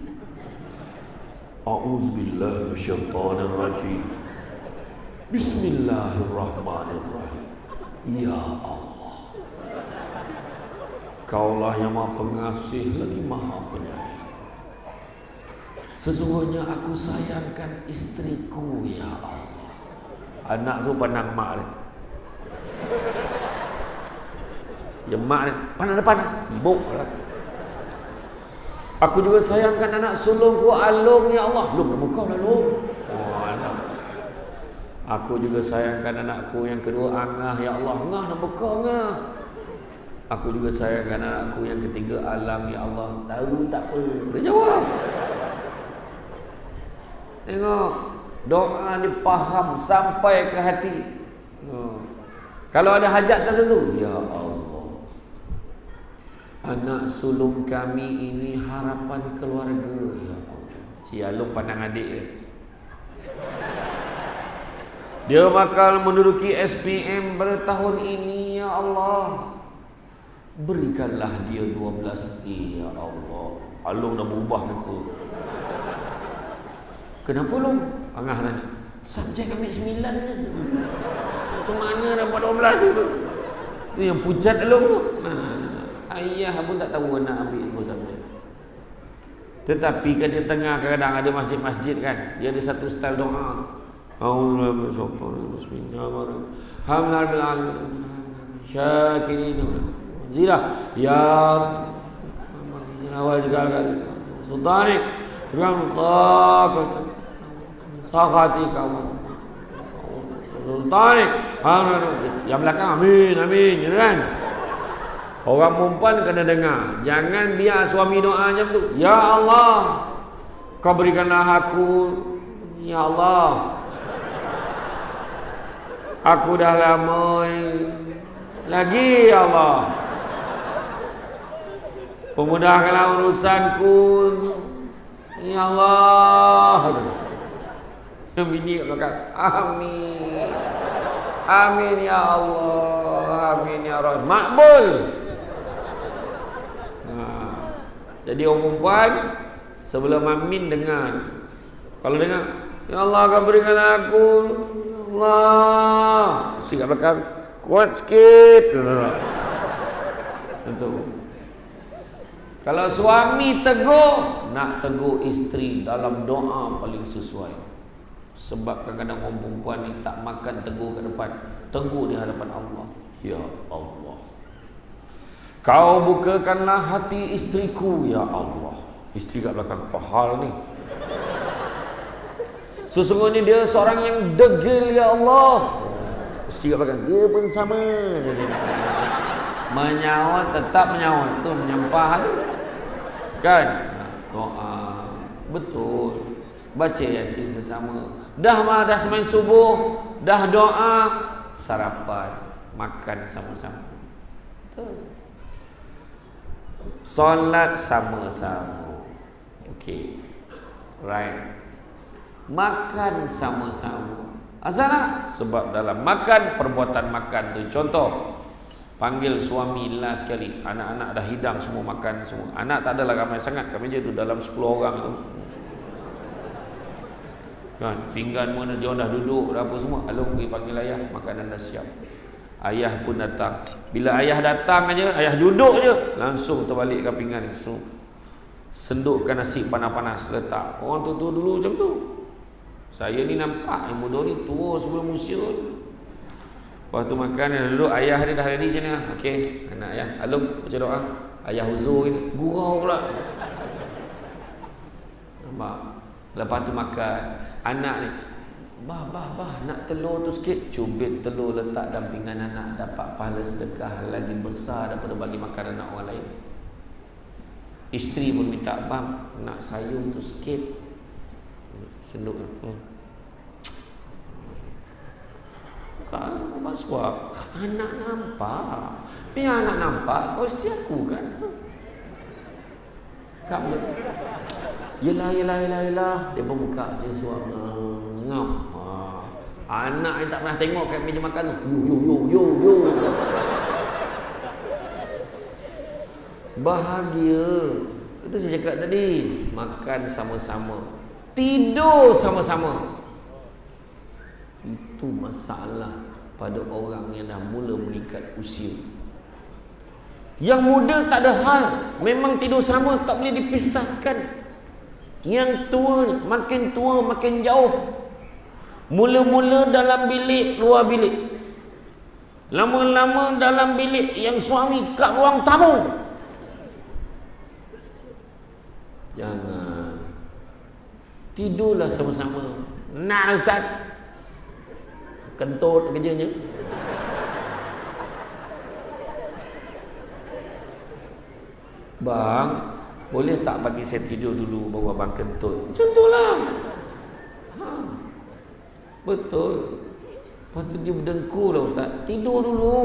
A'udzubillahi minasyaitonir rajim. Bismillahirrahmanirrahim. Ya Allah, Kaulah yang Maha Pengasih lagi Maha Penyayang. Sesungguhnya aku sayangkan istriku, ya Allah. Anak tu pandang mak dia. Ya mak dia pandang depan, sibuk lah. Aku juga sayangkan anak sulungku Alung, ya Allah. Lung, nama kau lah Lung. Oh, anak. Aku juga sayangkan anakku yang kedua Angah, ya Allah. Angah, nama kau Angah. Aku juga sayangkan anakku yang ketiga Alang, ya Allah. Tahu tak apa, dia jawab. Tengok, doa dia faham sampai ke hati. Kalau ada hajat tertentu, ya Allah, anak sulung kami ini harapan keluarga, ya Allah. Si Alung pandang adik dia. Dia bakal menduduki SPM bertahun ini, ya Allah. Berikanlah dia 12A, ya Allah. Alung dah berubah muka. Kenapa Long? Angah tanya. Subjek ambil 9 ni. Macam mana dapat 12 tu? Itu yang pucat Alung tu. Ayah pun tak tahu nak ambil ilmu subjek. Tetapi kan di tengah kadang-kadang ada masjid-masjid kan. Dia ada satu style doa. Bismillahirrahmanirrahim. Alhamdulillah. Syakirin. Zirah. Ya awal juga kali. Sultani. Rahmatullah. Sakhati kawan. Sultani. Yang belakang amin, amin, ya kan? Orang perempuan kena dengar. Jangan biar suami doa macam tu. Ya Allah, kau berikanlah aku. Ya Allah, aku dah lama lagi, ya Allah. Pemudahkanlah urusanku, ya Allah. Bini kat belakang, amin, amin ya Allah, amin ya Rabb. Makbul. Jadi orang perempuan sebelum amin dengar. Kalau dengar, ya Allah kau berikan aku, ya Allah. Mesti kat belakang, kuat sikit. Tentu. Kalau suami tegur, nak tegur isteri dalam doa paling sesuai. Sebab kadang-kadang orang perempuan ni tak makan tegur ke depan, tegur di hadapan Allah. Ya Allah, kau bukakanlah hati istriku, ya Allah. Isteri kat belakang, apa hal ni? Sesungguhnya dia seorang yang degil, ya Allah. Isteri kat belakang, dia pun sama. Menyawat, tetap menyawat. Tu menyampah tu. Kan? Doa. Betul. Baca Yasin sesama. Dah semain subuh, dah doa, sarapan, makan sama-sama. Betul. Solat sama-sama. Okey. Right. Makan sama-sama. Asal tak? Sebab dalam makan, perbuatan makan tu. Contoh, panggil suami last sekali, anak-anak dah hidang semua, makan semua. Anak tak adalah ramai sangat, kami je tu dalam 10 orang tu. Kan, pinggan mana dia dah duduk, dah apa semua. Lalu pergi panggil ayah, makanan dah siap. Ayah pun datang. Bila ayah datang aja, ayah duduk je, langsung terbalikkan pinggan ni. So, sendukkan nasi panas-panas letak. Orang tu dulu macam tu. Saya ni nampak yang muda ni tua sebelum usia. Lepas tu makan dia duduk, ayah dia dah ready macam ni. Okey, anak ayah. Lalu baca doa. Ayah huzur ni, gurau pula. Nampak? Lepas tu makan. Anak ni, bah, nak telur tu sikit. Cubit telur letak dalam pinggan anak, dapat pahala sedekah lagi besar daripada bagi makan anak orang lain. Isteri pun minta, bang, nak sayur tu sikit. Senduk. Kalau abang suap, anak nampak. Biar anak nampak, kau isteri aku kan. Kamu. Yelah. Dia pun buka, dia suap. Ngam. Anak yang tak pernah tengok kat meja makan tu. Yo. Bahagia. Itu saya cakap tadi. Makan sama-sama, tidur sama-sama. Itu masalah pada orang yang dah mula meningkat usia. Yang muda tak ada hal, memang tidur sama, tak boleh dipisahkan. Yang tua ni, makin tua makin jauh. Mula-mula dalam bilik, luar bilik. Lama-lama dalam bilik yang suami kat ruang tamu. Jangan. Tidurlah sama-sama. Nak ustaz? Kentut kerjanya. Bang, boleh tak bagi saya tidur dulu baru abang kentut? Macam tu lah. Betul. Lepas tu dia berdengkur lah ustaz. Tidur dulu.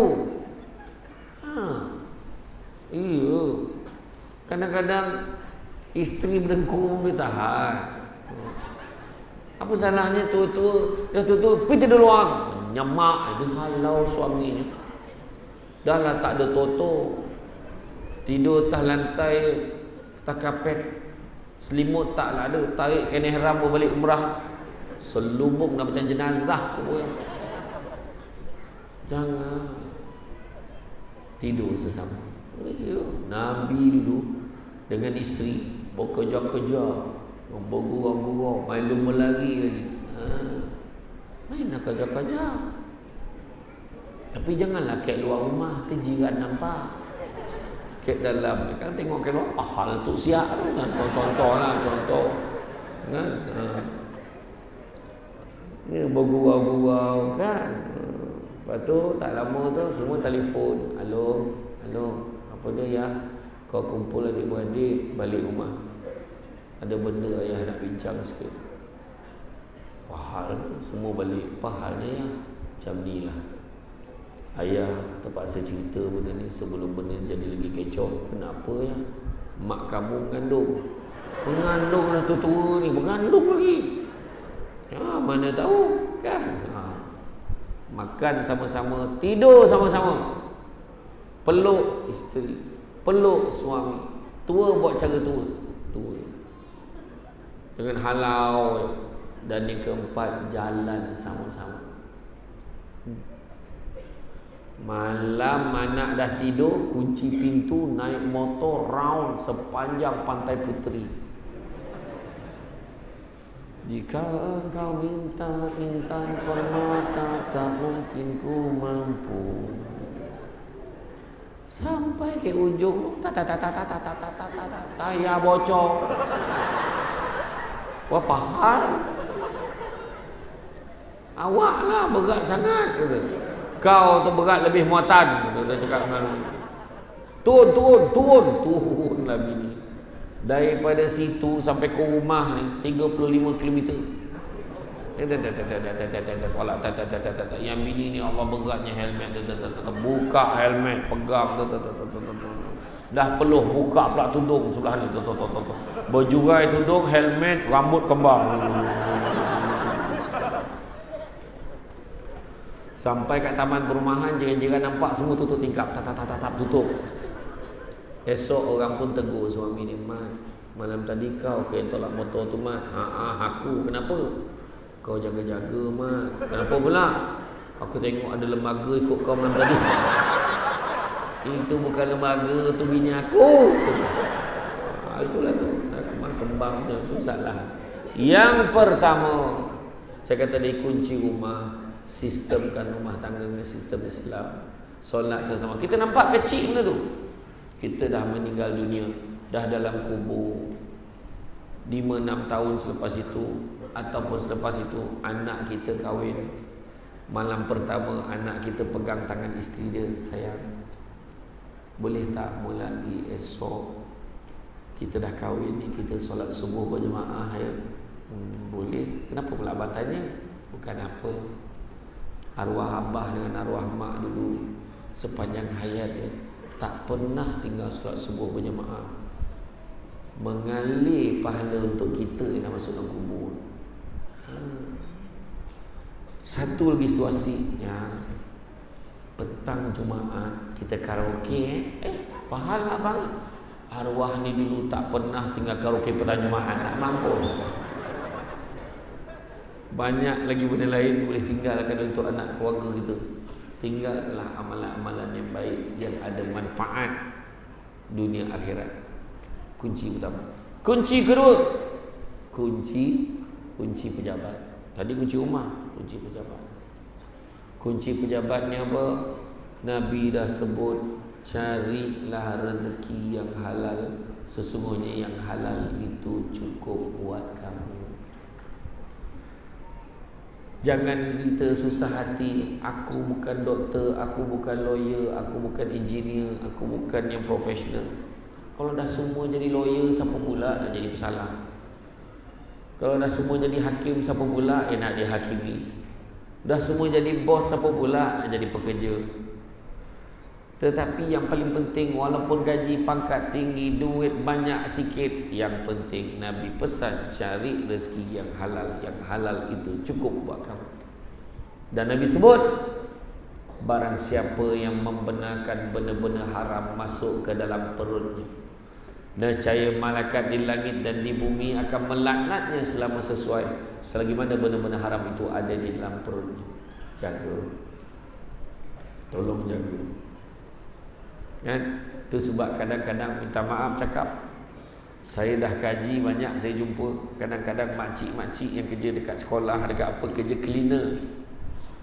Iya. Kadang-kadang isteri berdengkur pun boleh tahan. Apa salahnya tua-tua? Dah tua-tua, pergi tidur luar. Menyemak. Dia halau suaminya. Dah lah tak ada toto. Tidur atas lantai, atas kapet. Selimut taklah ada. Tarik kain ihram balik umrah. Selubung dah macam jenazah pun. Jangan. Tidur sesama. Nabi dulu dengan isteri bekerja-kerja, bergurau-gurau, main lumba lari lagi. Main nak kerja-kerja. Tapi janganlah kat luar rumah, terjiran nampak. Kat dalam kan tengok kat luar, hal tu siap tu kan. Contoh. Kan? Ni bergurau-gurau kan. Lepas tu tak lama tu semua telefon. Halo, apa dia ya? Kau kumpul adik-beradik balik rumah. Ada benda ayah nak bincang sikit. Pahal semua balik. Pahalnya ya. Macam ni lah. Ayah terpaksa cerita benda ni sebelum benda jadi lagi kecoh. Kenapa ya? Mak kamu mengandung dah tua ni. Mengandung lagi. Ya, mana tahu kan. Makan sama-sama, tidur sama-sama. Peluk isteri, peluk suami. Tua buat cara tua. Dengan halau. Dan yang keempat, jalan sama-sama. Malam anak dah tidur, kunci pintu, naik motor round sepanjang Pantai Puteri. Jika engkau minta intan permata, tak mungkin ku mampu. Sampai ke ujung, tayar bocor. Wah, pahal. Awaklah berat sangat. Kau tu berat lebih muatan. Dia cakap dengan turun lah bini. Daripada situ sampai ke rumah ni 35 km. Yang bini ni Allah beratnya helmet. Buka helmet, pegang. Dah peluh, buka pula tudung sebelah ni. Berjurai tudung, helmet, rambut kembang. Sampai kat taman perumahan, jiran-jiran nampak semua tutup tingkap, tatap tutup. Esok orang pun tegur suami ni, "Mat, malam tadi kau ke yang tolak motor tu, Mat?" Aku. Kenapa? Kau jaga-jaga, Mat. Kenapa pula? Aku tengok ada lembaga ikut kau malam tadi. Itu bukan lembaga, tu bini aku. Itulah tu. Kembang tu salah. Yang pertama, saya kata dia kunci rumah, sistemkan rumah tangga dengan sistem Islam. Solat sesama. Kita nampak kecil benda tu. Kita dah meninggal dunia, dah dalam kubur 5-6 tahun selepas itu, ataupun selepas itu anak kita kahwin. Malam pertama anak kita pegang tangan isteri dia, "Sayang, boleh tak mau lagi esok kita dah kahwin ni, kita solat subuh berjemaah ya?" Boleh. Kenapa pula abang tanya? Bukan apa. Arwah abah dengan arwah mak dulu sepanjang hayat dia tak pernah tinggal solat subuh berjemaah. Mengalir pahala untuk kita yang dah masuk dalam kubur. Satu lagi situasi yang petang Jumaat kita karaoke. Pahala abang, arwah ni dulu tak pernah tinggal karaoke petang Jumaat, nak mampus. Banyak lagi benda lain boleh tinggalkan untuk anak keluarga kita. Tinggalkanlah amalan-amalan yang baik, yang ada manfaat dunia akhirat. Kunci pertama. Kunci kedua, kunci pejabat. Tadi kunci rumah, kunci pejabat. Kunci pejabat ni apa? Nabi dah sebut, carilah rezeki yang halal. Sesungguhnya yang halal itu cukup buat kamu. Jangan kita susah hati. Aku bukan doktor, aku bukan lawyer, aku bukan engineer, aku bukan yang profesional. Kalau dah semua jadi lawyer, siapa pula nak jadi pesalah? Kalau dah semua jadi hakim, siapa pula yang nak dihakimi? Dah semua jadi bos, siapa pula nak jadi pekerja? Tetapi yang paling penting, walaupun gaji pangkat tinggi, duit banyak sikit, yang penting Nabi pesan cari rezeki yang halal. Yang halal itu cukup buat kamu. Dan Nabi sebut, barang siapa yang membenarkan benda-benda haram masuk ke dalam perutnya, nescaya malaikat di langit dan di bumi akan melaknatnya selama sesuai selagi mana benda-benda haram itu ada di dalam perutnya. Jaga, tolong jaga. Kan? Itu sebab kadang-kadang minta maaf cakap, saya dah kaji banyak, saya jumpa kadang-kadang makcik-makcik yang kerja dekat sekolah, dekat apa, kerja cleaner,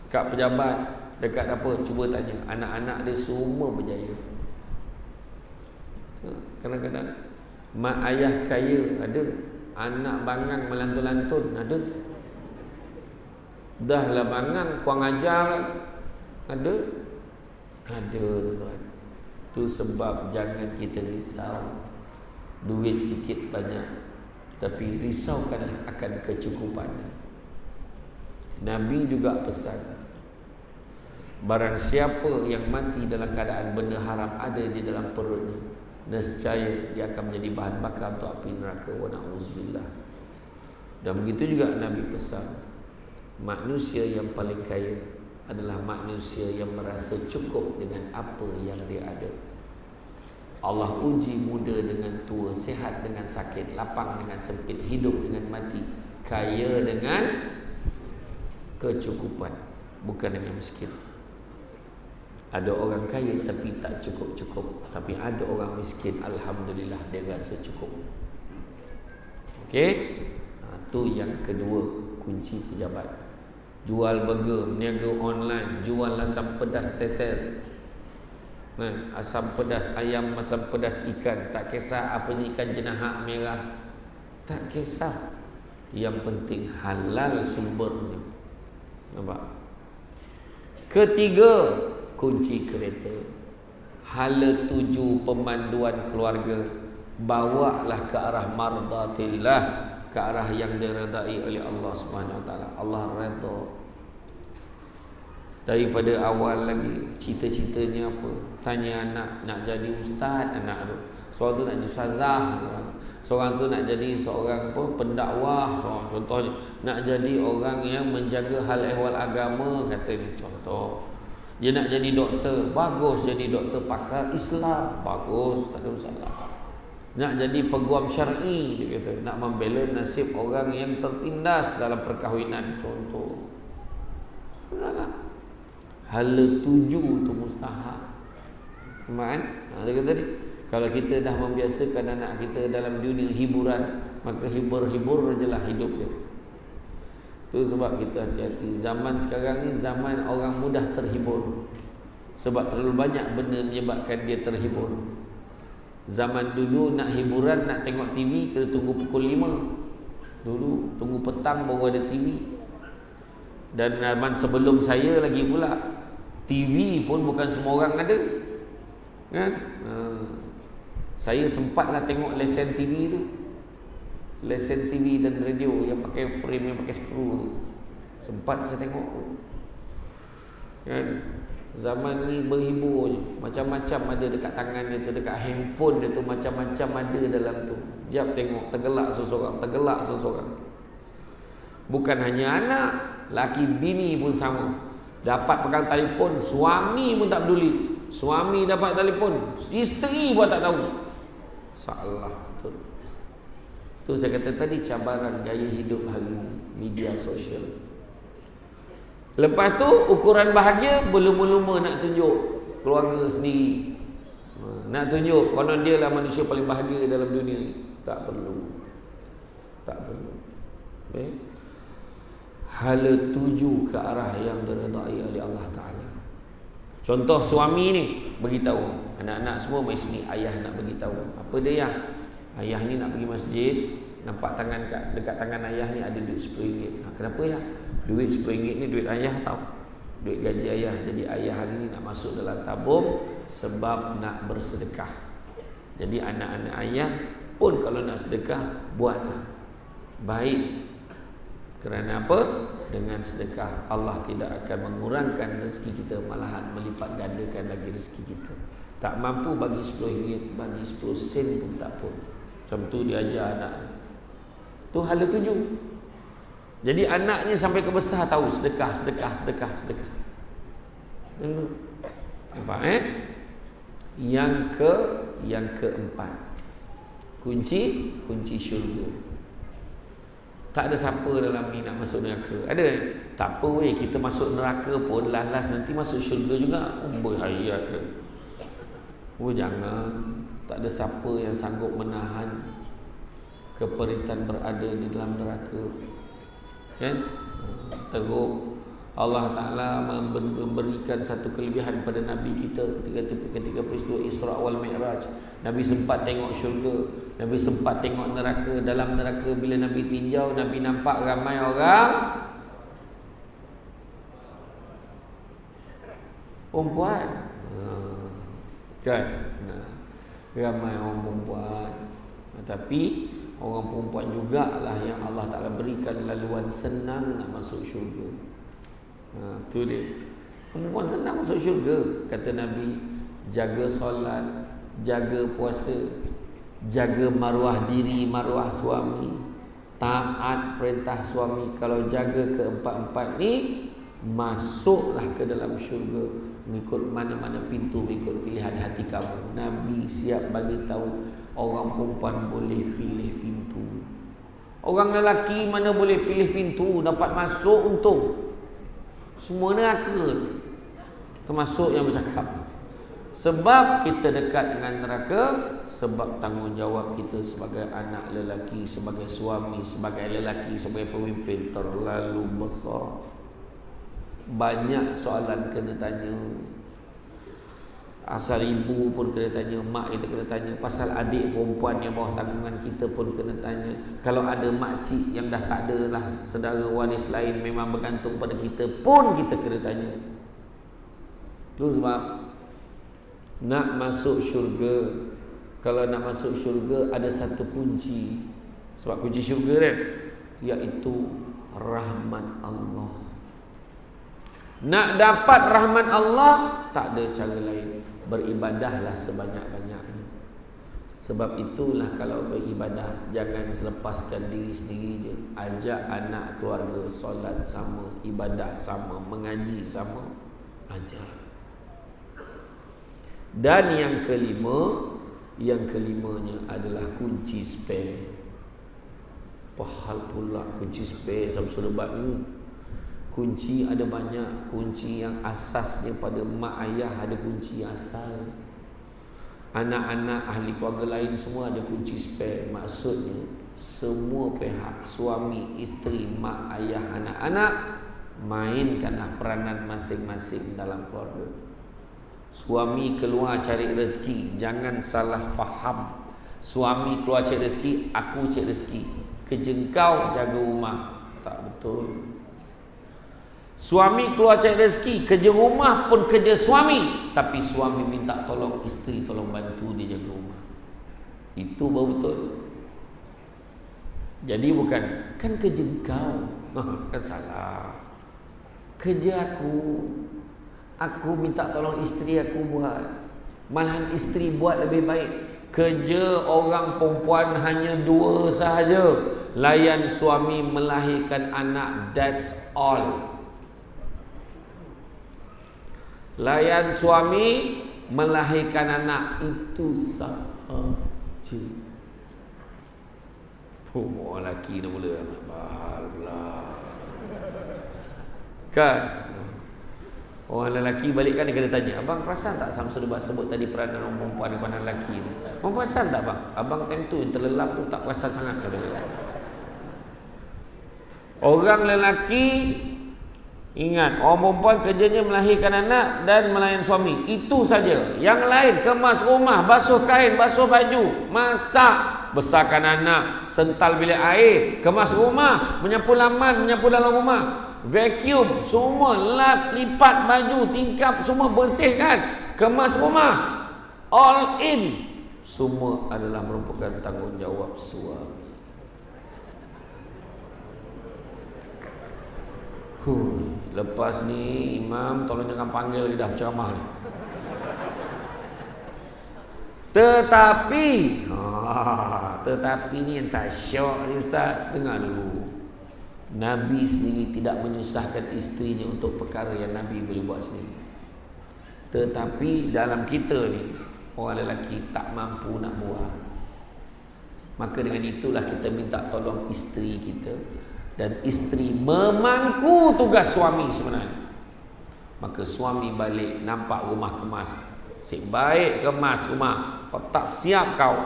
dekat pejabat, dekat apa, cuba tanya, anak-anak dia semua berjaya. Kadang-kadang mak ayah kaya ada, anak bangang melantun-lantun ada. Dah lah bangang kurang ajar ada. Ada tuan. Itu sebab jangan kita risau duit sikit banyak, tapi risaukanlah akan kecukupan. Nabi juga pesan, barang siapa yang mati dalam keadaan benda haram ada di dalam perutnya, nescaya dia akan menjadi bahan bakar untuk api neraka. Wa na'udzubillah. Dan begitu juga Nabi pesan, manusia yang paling kaya adalah manusia yang merasa cukup dengan apa yang dia ada. Allah uji muda dengan tua, sehat dengan sakit, lapang dengan sempit, hidup dengan mati, kaya dengan kecukupan, bukan dengan miskin. Ada orang kaya tapi tak cukup-cukup, tapi ada orang miskin, alhamdulillah dia rasa cukup. Okey? Itu yang kedua, kunci pejabat. Jual burger, berniaga online, jual asam pedas tetel, asam pedas ayam, asam pedas ikan, tak kisah apa ni, ikan jenahak merah, tak kisah. Yang penting halal sumbernya. Nampak? Ketiga, kunci kereta. Hala tuju pemanduan keluarga, bawalah ke arah mardatillah, ke arah yang diredai oleh Allah Subhanahu Wa Taala. Allah redha. Daripada awal lagi cita-citanya apa? Tanya anak, nak jadi ustaz anak tu. Soal tu nak jadi ustazah. Seorang tu nak jadi seorang pendakwah, contohnya nak jadi orang yang menjaga hal ehwal agama, kata ni contoh. Dia nak jadi doktor, bagus jadi doktor pakar Islam, bagus, tak ada masalah. Nak jadi peguam syar'i, dia kata, nak membela nasib orang yang tertindas dalam perkahwinan, contoh. Salah. Hala tuju tu mustahab. Faham? Dia kata ni, kalau kita dah membiasakan anak kita dalam dunia hiburan, maka hibur-hibur je lah hidup dia. Itu sebab kita hati-hati. Zaman sekarang ni zaman orang mudah terhibur, sebab terlalu banyak benda menyebabkan dia terhibur. Zaman dulu nak hiburan, nak tengok TV, kena tunggu pukul 5. Dulu tunggu petang baru ada TV. Dan zaman sebelum saya lagi pula, TV pun bukan semua orang ada, kan? Saya sempatlah tengok lesen TV tu, lesen TV dan radio yang pakai frame, yang pakai skru tu. Sempat saya tengok, kan? Zaman ni berhibur je, macam-macam ada dekat tangan dia tu, dekat handphone dia tu, macam-macam ada dalam tu. Jap tengok, tergelak seseorang. Bukan hanya anak, laki bini pun sama. Dapat pegang telefon, suami pun tak peduli. Suami dapat telefon, isteri pun tak tahu. Salah betul. Tu saya kata tadi, cabaran gaya hidup hari ini, media sosial. Lepas tu ukuran bahagia, berlumba-lumba nak tunjuk keluarga sendiri, nak tunjuk konon dia lah manusia paling bahagia dalam dunia ni. Tak perlu. Okay? Hala tuju ke arah yang diredai oleh Allah Ta'ala. Contoh suami ni beritahu anak-anak semua, mari sini, ayah nak beritahu. Apa dia yang? Ayah ni nak pergi masjid, nampak tangan dekat tangan ayah ni ada duit RM10. Kenapa ya? Duit RM10 ni duit ayah tau, duit gaji ayah. Jadi ayah hari ni nak masuk dalam tabung sebab nak bersedekah. Jadi anak-anak ayah pun kalau nak sedekah, buatlah baik. Kerana apa? Dengan sedekah Allah tidak akan mengurangkan rezeki kita, malahan melipat gandakan lagi rezeki kita. Tak mampu bagi RM10, bagi 10 sen pun tak apa. Macam tu dia ajar anak. Tu hala tuju. Jadi anaknya sampai ke besar tahu sedekah. Nampak Yang keempat, kunci syurga. Tak ada siapa dalam ni nak masuk neraka. Ada? Tak apa weh, kita masuk neraka pun last nanti masuk syurga juga. Berhayat ke? Jangan. Tak ada siapa yang sanggup menahan keperitan berada di dalam neraka, kan? Teruk. Allah Ta'ala memberikan satu kelebihan pada Nabi kita ketika peristiwa Isra wal Mi'raj. Nabi sempat tengok syurga, Nabi sempat tengok neraka. Dalam neraka bila Nabi tinjau, Nabi nampak ramai orang perempuan, kan? Ramai orang perempuan. Tapi orang perempuan jugalah yang Allah Ta'ala berikan laluan senang nak masuk syurga. Tu dia. Perempuan senang masuk syurga. Kata Nabi, jaga solat, jaga puasa, jaga maruah diri, maruah suami, taat perintah suami. Kalau jaga keempat-empat ni, masuklah ke dalam syurga. Mengikut mana-mana pintu, mengikut pilihan hati kamu. Nabi siap bagi tahu orang perempuan boleh pilih pintu. Orang lelaki mana boleh pilih pintu, dapat masuk untung. Semua neraka, termasuk yang bercakap. Sebab kita dekat dengan neraka, sebab tanggungjawab kita sebagai anak lelaki, sebagai suami, sebagai lelaki, sebagai pemimpin terlalu besar. Banyak soalan kena tanya. Asal ibu pun kena tanya, mak kita kena tanya, pasal adik perempuan yang bawah tanggungan kita pun kena tanya. Kalau ada makcik yang dah tak ada lah, saudara waris lain memang bergantung pada kita pun kita kena tanya. Itu sebab nak masuk syurga, kalau nak masuk syurga ada satu kunci. Sebab kunci syurga kan, iaitu rahmat Allah. Nak dapat rahmat Allah, tak ada cara lain. Beribadahlah sebanyak-banyaknya. Sebab itulah kalau beribadah, jangan lepaskan diri sendiri je. Ajak anak keluarga solat sama, ibadah sama, mengaji sama, ajak. Dan yang kelimanya adalah kunci spare. Pahal pula kunci spare Samsul Debat ni. Kunci ada banyak. Kunci yang asasnya pada mak ayah ada kunci asal. Anak-anak ahli keluarga lain semua ada kunci spare. Maksudnya semua pihak, suami, isteri, mak, ayah, anak-anak, mainkanlah peranan masing-masing dalam keluarga. Suami keluar cari rezeki, jangan salah faham. Suami keluar cari rezeki, aku cari rezeki. Kerja kau jaga rumah. Tak betul. Suami keluar cari rezeki, kerja rumah pun kerja suami, tapi suami minta tolong isteri, tolong bantu dia jaga rumah. Itu baru betul. Jadi bukan kan kerja kau, kan salah. Kerja aku minta tolong isteri aku buat. Malahan isteri buat lebih baik. Kerja orang perempuan hanya 2 sahaja. Layan suami melahirkan anak, that's all. Layan suami melahirkan anak, itu sahaja. Orang lelaki dah mula bahal pula. Kan? Orang lelaki balik kan dia kena tanya, abang perasan tak Samsul Debat sebut tadi peranan orang perempuan dan peranan lelaki? Abang perasan tak bang? Abang time tu terlelap tu tak perasan sangat. Orang lelaki ingat, orang perempuan kerjanya melahirkan anak dan melayan suami. Itu saja. Yang lain, kemas rumah, basuh kain, basuh baju, masak, besarkan anak, sental bilik air, kemas rumah, menyapu laman, menyapu dalam rumah, vacuum, semua, lap, lipat baju, tingkap, semua bersihkan, kemas rumah, all in. Semua adalah merupakan tanggungjawab suami. Lepas ni imam tolong jangan panggil lidah berceramah ni. Tetapi ni yang tak syok ni ustaz, dengar dulu. Nabi sendiri tidak menyusahkan isterinya untuk perkara yang Nabi boleh buat sendiri. Tetapi dalam kita ni orang lelaki tak mampu nak buat. Maka dengan itulah kita minta tolong isteri kita. Dan isteri memangku tugas suami sebenarnya. Maka suami balik nampak rumah kemas, asyik baik kemas rumah, kau tak siap kau,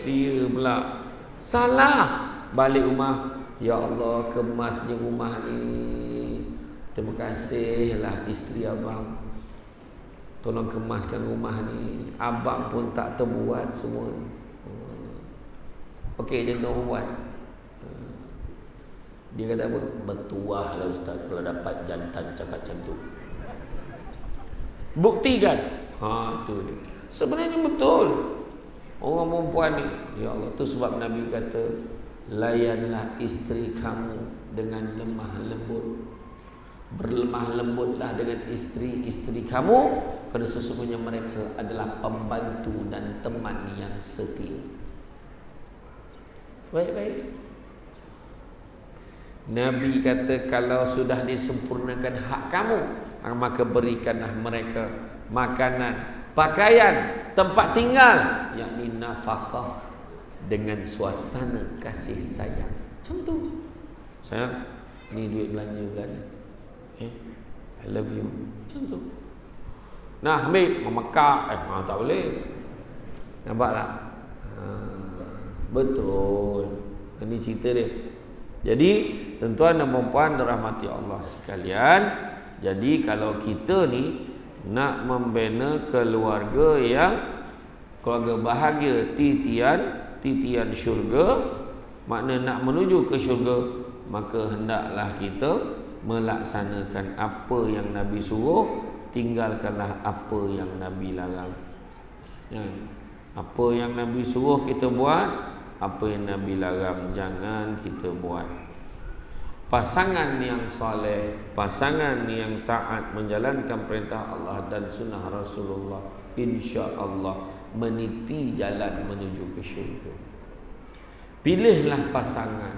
dia pula salah. Balik rumah, ya Allah kemasnya rumah ni, terima kasihlah isteri abang, tolong kemaskan rumah ni. Abang pun tak terbuat semua. Okey, dia nak buat. Dia kata apa? Bertuah lah ustaz kalau dapat jantan cakap macam tu. Buktikan. Tu dia. Sebenarnya betul. Orang perempuan ni, ya Allah, tu sebab Nabi kata, layanlah isteri kamu dengan lemah lembut. Berlemah lembutlah dengan isteri-isteri kamu, kerana sesungguhnya mereka adalah pembantu dan teman yang setia. Baik-baik. Nabi kata kalau sudah disempurnakan hak kamu, maka berikanlah mereka makanan, pakaian, tempat tinggal, yakni nafkah, dengan suasana kasih sayang. Macam tu. Sayang, ni duit belanja bulan ni. I love you. Macam tu. Nah, ambil memekak. Tak boleh. Nampak tak? Betul. Ini cerita dia. Jadi tuan-tuan dan puan dirahmati Allah sekalian, jadi kalau kita ni nak membina keluarga yang keluarga bahagia, titian syurga, makna nak menuju ke syurga, maka hendaklah kita melaksanakan apa yang Nabi suruh, tinggalkanlah apa yang Nabi larang. Apa yang Nabi suruh kita buat, apa yang Nabi larang jangan kita buat. pasangan yang soleh, pasangan yang taat menjalankan perintah Allah dan sunnah Rasulullah, insya-Allah meniti jalan menuju ke syurga. Pilihlah pasangan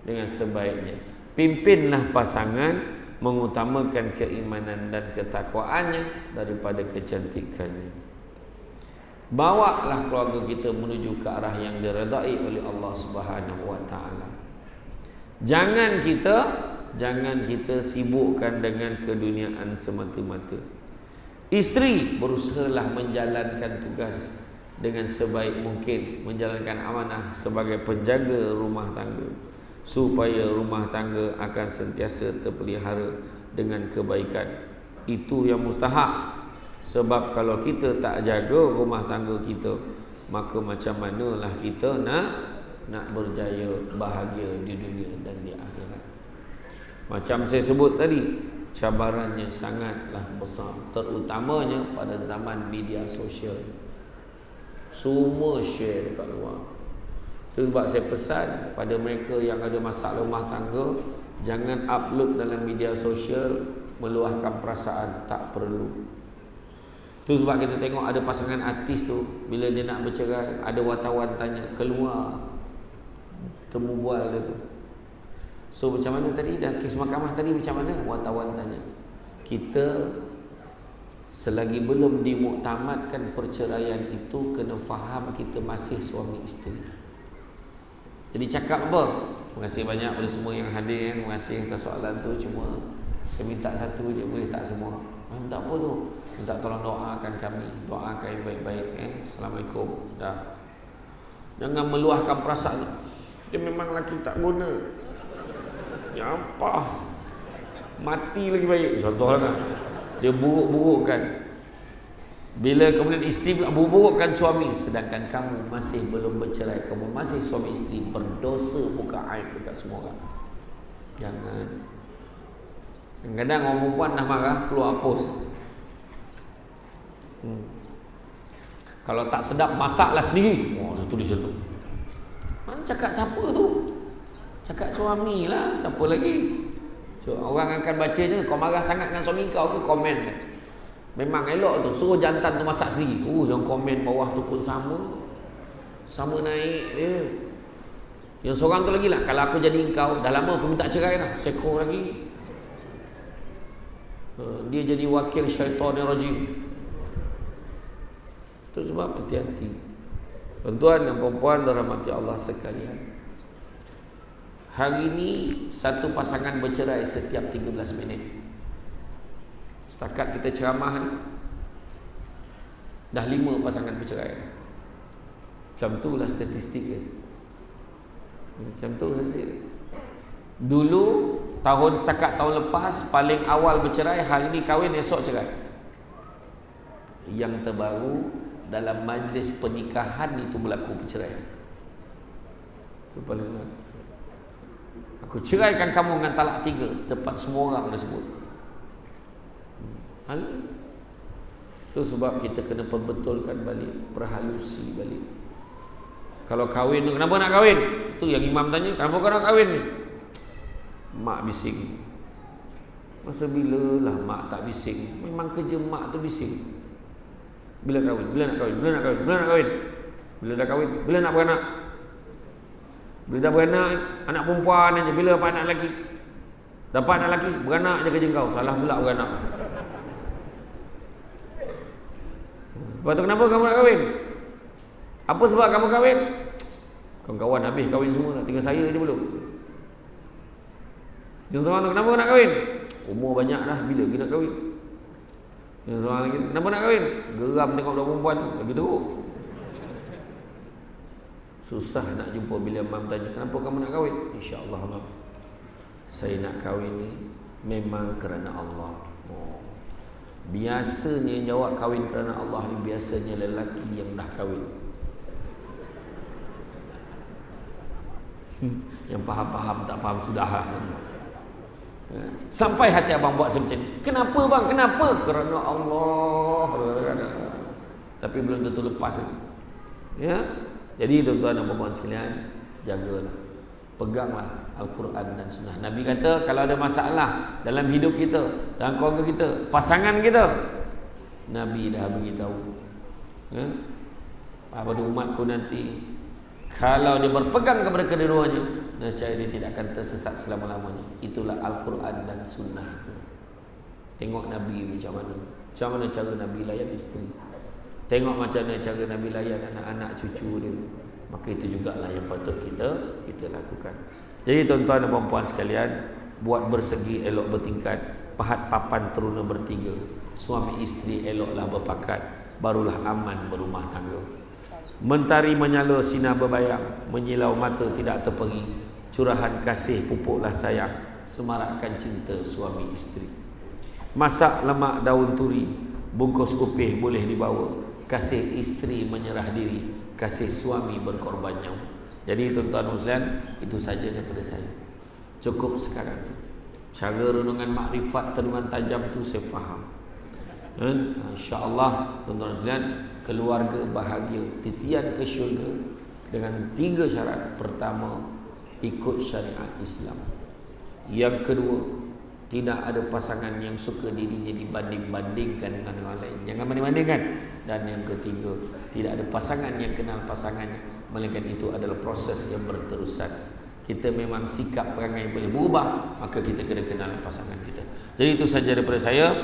dengan sebaiknya. Pimpinlah pasangan mengutamakan keimanan dan ketakwaannya daripada kecantikannya. Bawalah keluarga kita menuju ke arah yang diredai oleh Allah Subhanahu wa taala. Jangan kita sibukkan dengan keduniaan semata-mata. Isteri berusahalah menjalankan tugas dengan sebaik mungkin, menjalankan amanah sebagai penjaga rumah tangga, supaya rumah tangga akan sentiasa terpelihara dengan kebaikan. Itu yang mustahak. Sebab kalau kita tak jaga rumah tangga kita, maka macam manalah kita nak berjaya bahagia di dunia dan di akhirat. Macam saya sebut tadi, cabarannya sangatlah besar, terutamanya pada zaman media sosial. Semua share dekat luar. Itu sebab saya pesan pada mereka yang ada masalah rumah tangga, jangan upload dalam media sosial meluahkan perasaan, tak perlu. Itu sebab kita tengok ada pasangan artis tu, bila dia nak bercerai, ada wartawan tanya, keluar temu bual dia tu. So macam mana tadi dah kes mahkamah tadi, macam mana? Wartawan tanya. Kita selagi belum dimuktamadkan perceraian itu, kena faham kita masih suami isteri. Jadi cakap apa? Terima kasih banyak pada semua yang hadir. Terima kasih atas soalan tu. Cuma saya minta satu je, boleh tak semua? Minta apa tu? Minta tolong doakan kami. Doakan yang baik-baik. Assalamualaikum. Dah. Jangan meluahkan perasaan. Dia memang lelaki tak guna. Ya apa? Mati lagi baik. Contohlah kan. Dia buruk-burukkan. Bila kemudian isteri pula buruk-burukkan suami, sedangkan kamu masih belum bercerai, kamu masih suami isteri, berdosa buka aib dekat semua orang. Jangan. Kadang-kadang orang perempuan dah marah, keluar post. Kalau tak sedap, masaklah sendiri. Oh, dia tulis tu. Mana cakap siapa tu? Cakap suami lah. Siapa lagi? So, orang akan baca je, kau marah sangat dengan suami kau ke, komen. Memang elok tu, suruh jantan tu masak sendiri. Yang komen bawah tu pun sama naik dia. Yang seorang tu lagi lah, kalau aku jadi engkau, dah lama aku minta cerai dah, seko lagi. Dia jadi wakil syaitanir rajim. Itu sebab hati-hati. Tuan-tuan dan puan-puan dirahmati Allah sekalian, hari ini satu pasangan bercerai setiap 13 minit. Setakat kita ceramah ni, dah 5 pasangan bercerai. Macam tu lah statistik dia. Macam tu saja. Dulu setakat tahun lepas, paling awal bercerai, hari ni kahwin, esok cerai. Yang terbaru, dalam majlis pernikahan itu berlaku perceraian. Itu paling awal. Aku ceraikan kamu dengan talak 3, depan semua orang dah sebut. Itu sebab kita kena perbetulkan balik, perhalusi balik. Kalau kahwin tu, kenapa nak kahwin? Itu yang imam tanya, kenapa kau nak kahwin ni? Mak bising. Masa bila lah mak tak bising? Memang kerja mak tu bising. Bila kahwin? Bila nak kahwin? Bila nak kahwin? Bila nak kahwin? Bila dah kahwin? Bila nak beranak? Bila dah beranak, anak perempuan aja. Bila dapat anak lelaki? Dapat anak lelaki, beranak je kerja kau. Salah pula beranak. Lepas tu kenapa kamu nak kahwin? Apa sebab kamu kahwin? Kawan-kawan habis kahwin semua dah, tinggal saya je belum. Yang seorang tu, kenapa nak kahwin? Umur banyak dah, bila lagi nak kahwin? Yang seorang lagi, kenapa nak kahwin? Geram tengok budak perempuan tu, lagi teruk. Susah nak jumpa bila mam tanya, kenapa kamu nak kahwin? InsyaAllah mam, saya nak kahwin ni memang kerana Allah. Biasanya jawab kahwin kerana Allah ni biasanya lelaki yang dah kahwin. Yang faham-faham tak faham sudah. Sampai hati abang buat macam ni. Kenapa bang? Kenapa? Kerana Allah. Tapi belum tentu lepas. Ya. Jadi tuan-tuan dan puan-puan sekalian, jagalah. Peganglah Al-Quran dan Sunnah. Nabi kata kalau ada masalah dalam hidup kita, dalam keluarga kita, pasangan kita, Nabi dah beritahu pada umatku nanti, kalau dia berpegang kepada kedua-duanya, nescaya dia tidak akan tersesat selama-lamanya. Itulah Al-Quran dan Sunnah. Tengok Nabi macam mana cara Nabi layan isteri, tengok macam mana cara Nabi layan anak-anak cucu dia. Maka itu jugalah yang patut kita lakukan. Jadi tuan-tuan dan puan-puan sekalian, buat bersegi elok bertingkat, pahat papan teruna bertiga, suami isteri eloklah berpakat, barulah aman berumah tangga. Mentari menyala sinar berbayang, menyilau mata tidak terperi, curahan kasih pupuklah sayang, semarakkan cinta suami isteri. Masak lemak daun turi, bungkus upih boleh dibawa, kasih isteri menyerah diri, kasih suami berkorban nyawa. Jadi tuan-tuan muslimin, itu saja daripada saya. Cukup sekarang tu. Cara renungan makrifat, renungan tajam tu saya faham. InsyaAllah tuan-tuan muslimin, keluarga bahagia, titian ke syurga dengan 3 syarat. Pertama, ikut syariat Islam. Yang kedua, tidak ada pasangan yang suka dirinya dibanding-bandingkan dengan orang lain. Jangan banding-bandingkan. Dan yang ketiga, tidak ada pasangan yang kenal pasangannya, melainkan itu adalah proses yang berterusan. Kita memang sikap perangai boleh berubah, maka kita kena kenal pasangan kita. Jadi itu saja daripada saya.